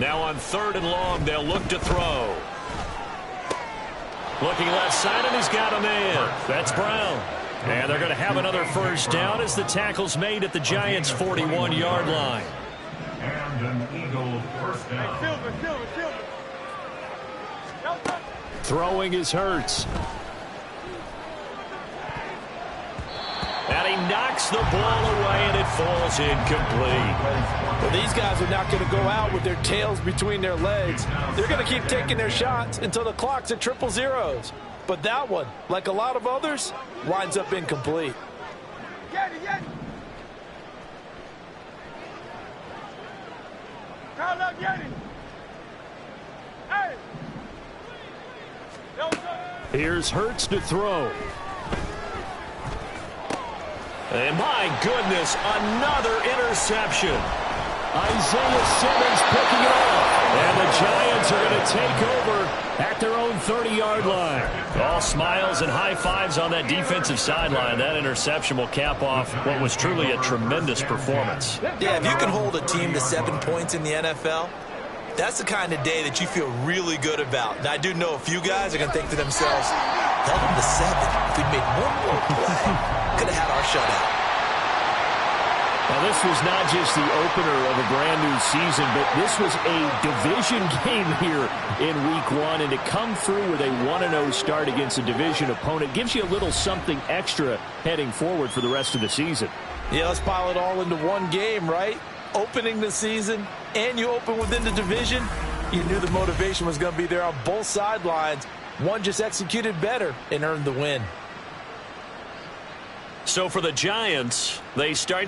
Now on 3rd and long, they'll look to throw. Looking left side, and he's got a man. That's Brown. And they're going to have another 1st down as the tackle's made at the Giants' 41-yard line. And an Eagle 1st down. Throwing is Hurts. And he knocks the ball away, and it falls incomplete. Well, these guys are not going to go out with their tails between their legs. They're going to keep taking their shots until the clock's at 000. But that one, like a lot of others, winds up incomplete. Get it. Call up, get it. Hey. Here's Hurts to throw. And my goodness, another interception. Isaiah Simmons picking it off. And the Giants are going to take over at their own 30-yard line. All smiles and high fives on that defensive sideline. That interception will cap off what was truly a tremendous performance. Yeah, if you can hold a team to 7 points in the NFL, that's the kind of day that you feel really good about. And I do know a few guys are going to think to themselves, held them to 7. If we'd made one more play, could have had our shutout. Now, this was not just the opener of a brand-new season, but this was a division game here in Week 1. And to come through with a 1-0 start against a division opponent gives you a little something extra heading forward for the rest of the season. Yeah, let's pile it all into one game, right? Opening the season, and you open within the division. You knew the motivation was going to be there on both sidelines. One just executed better and earned the win. So for the Giants, they start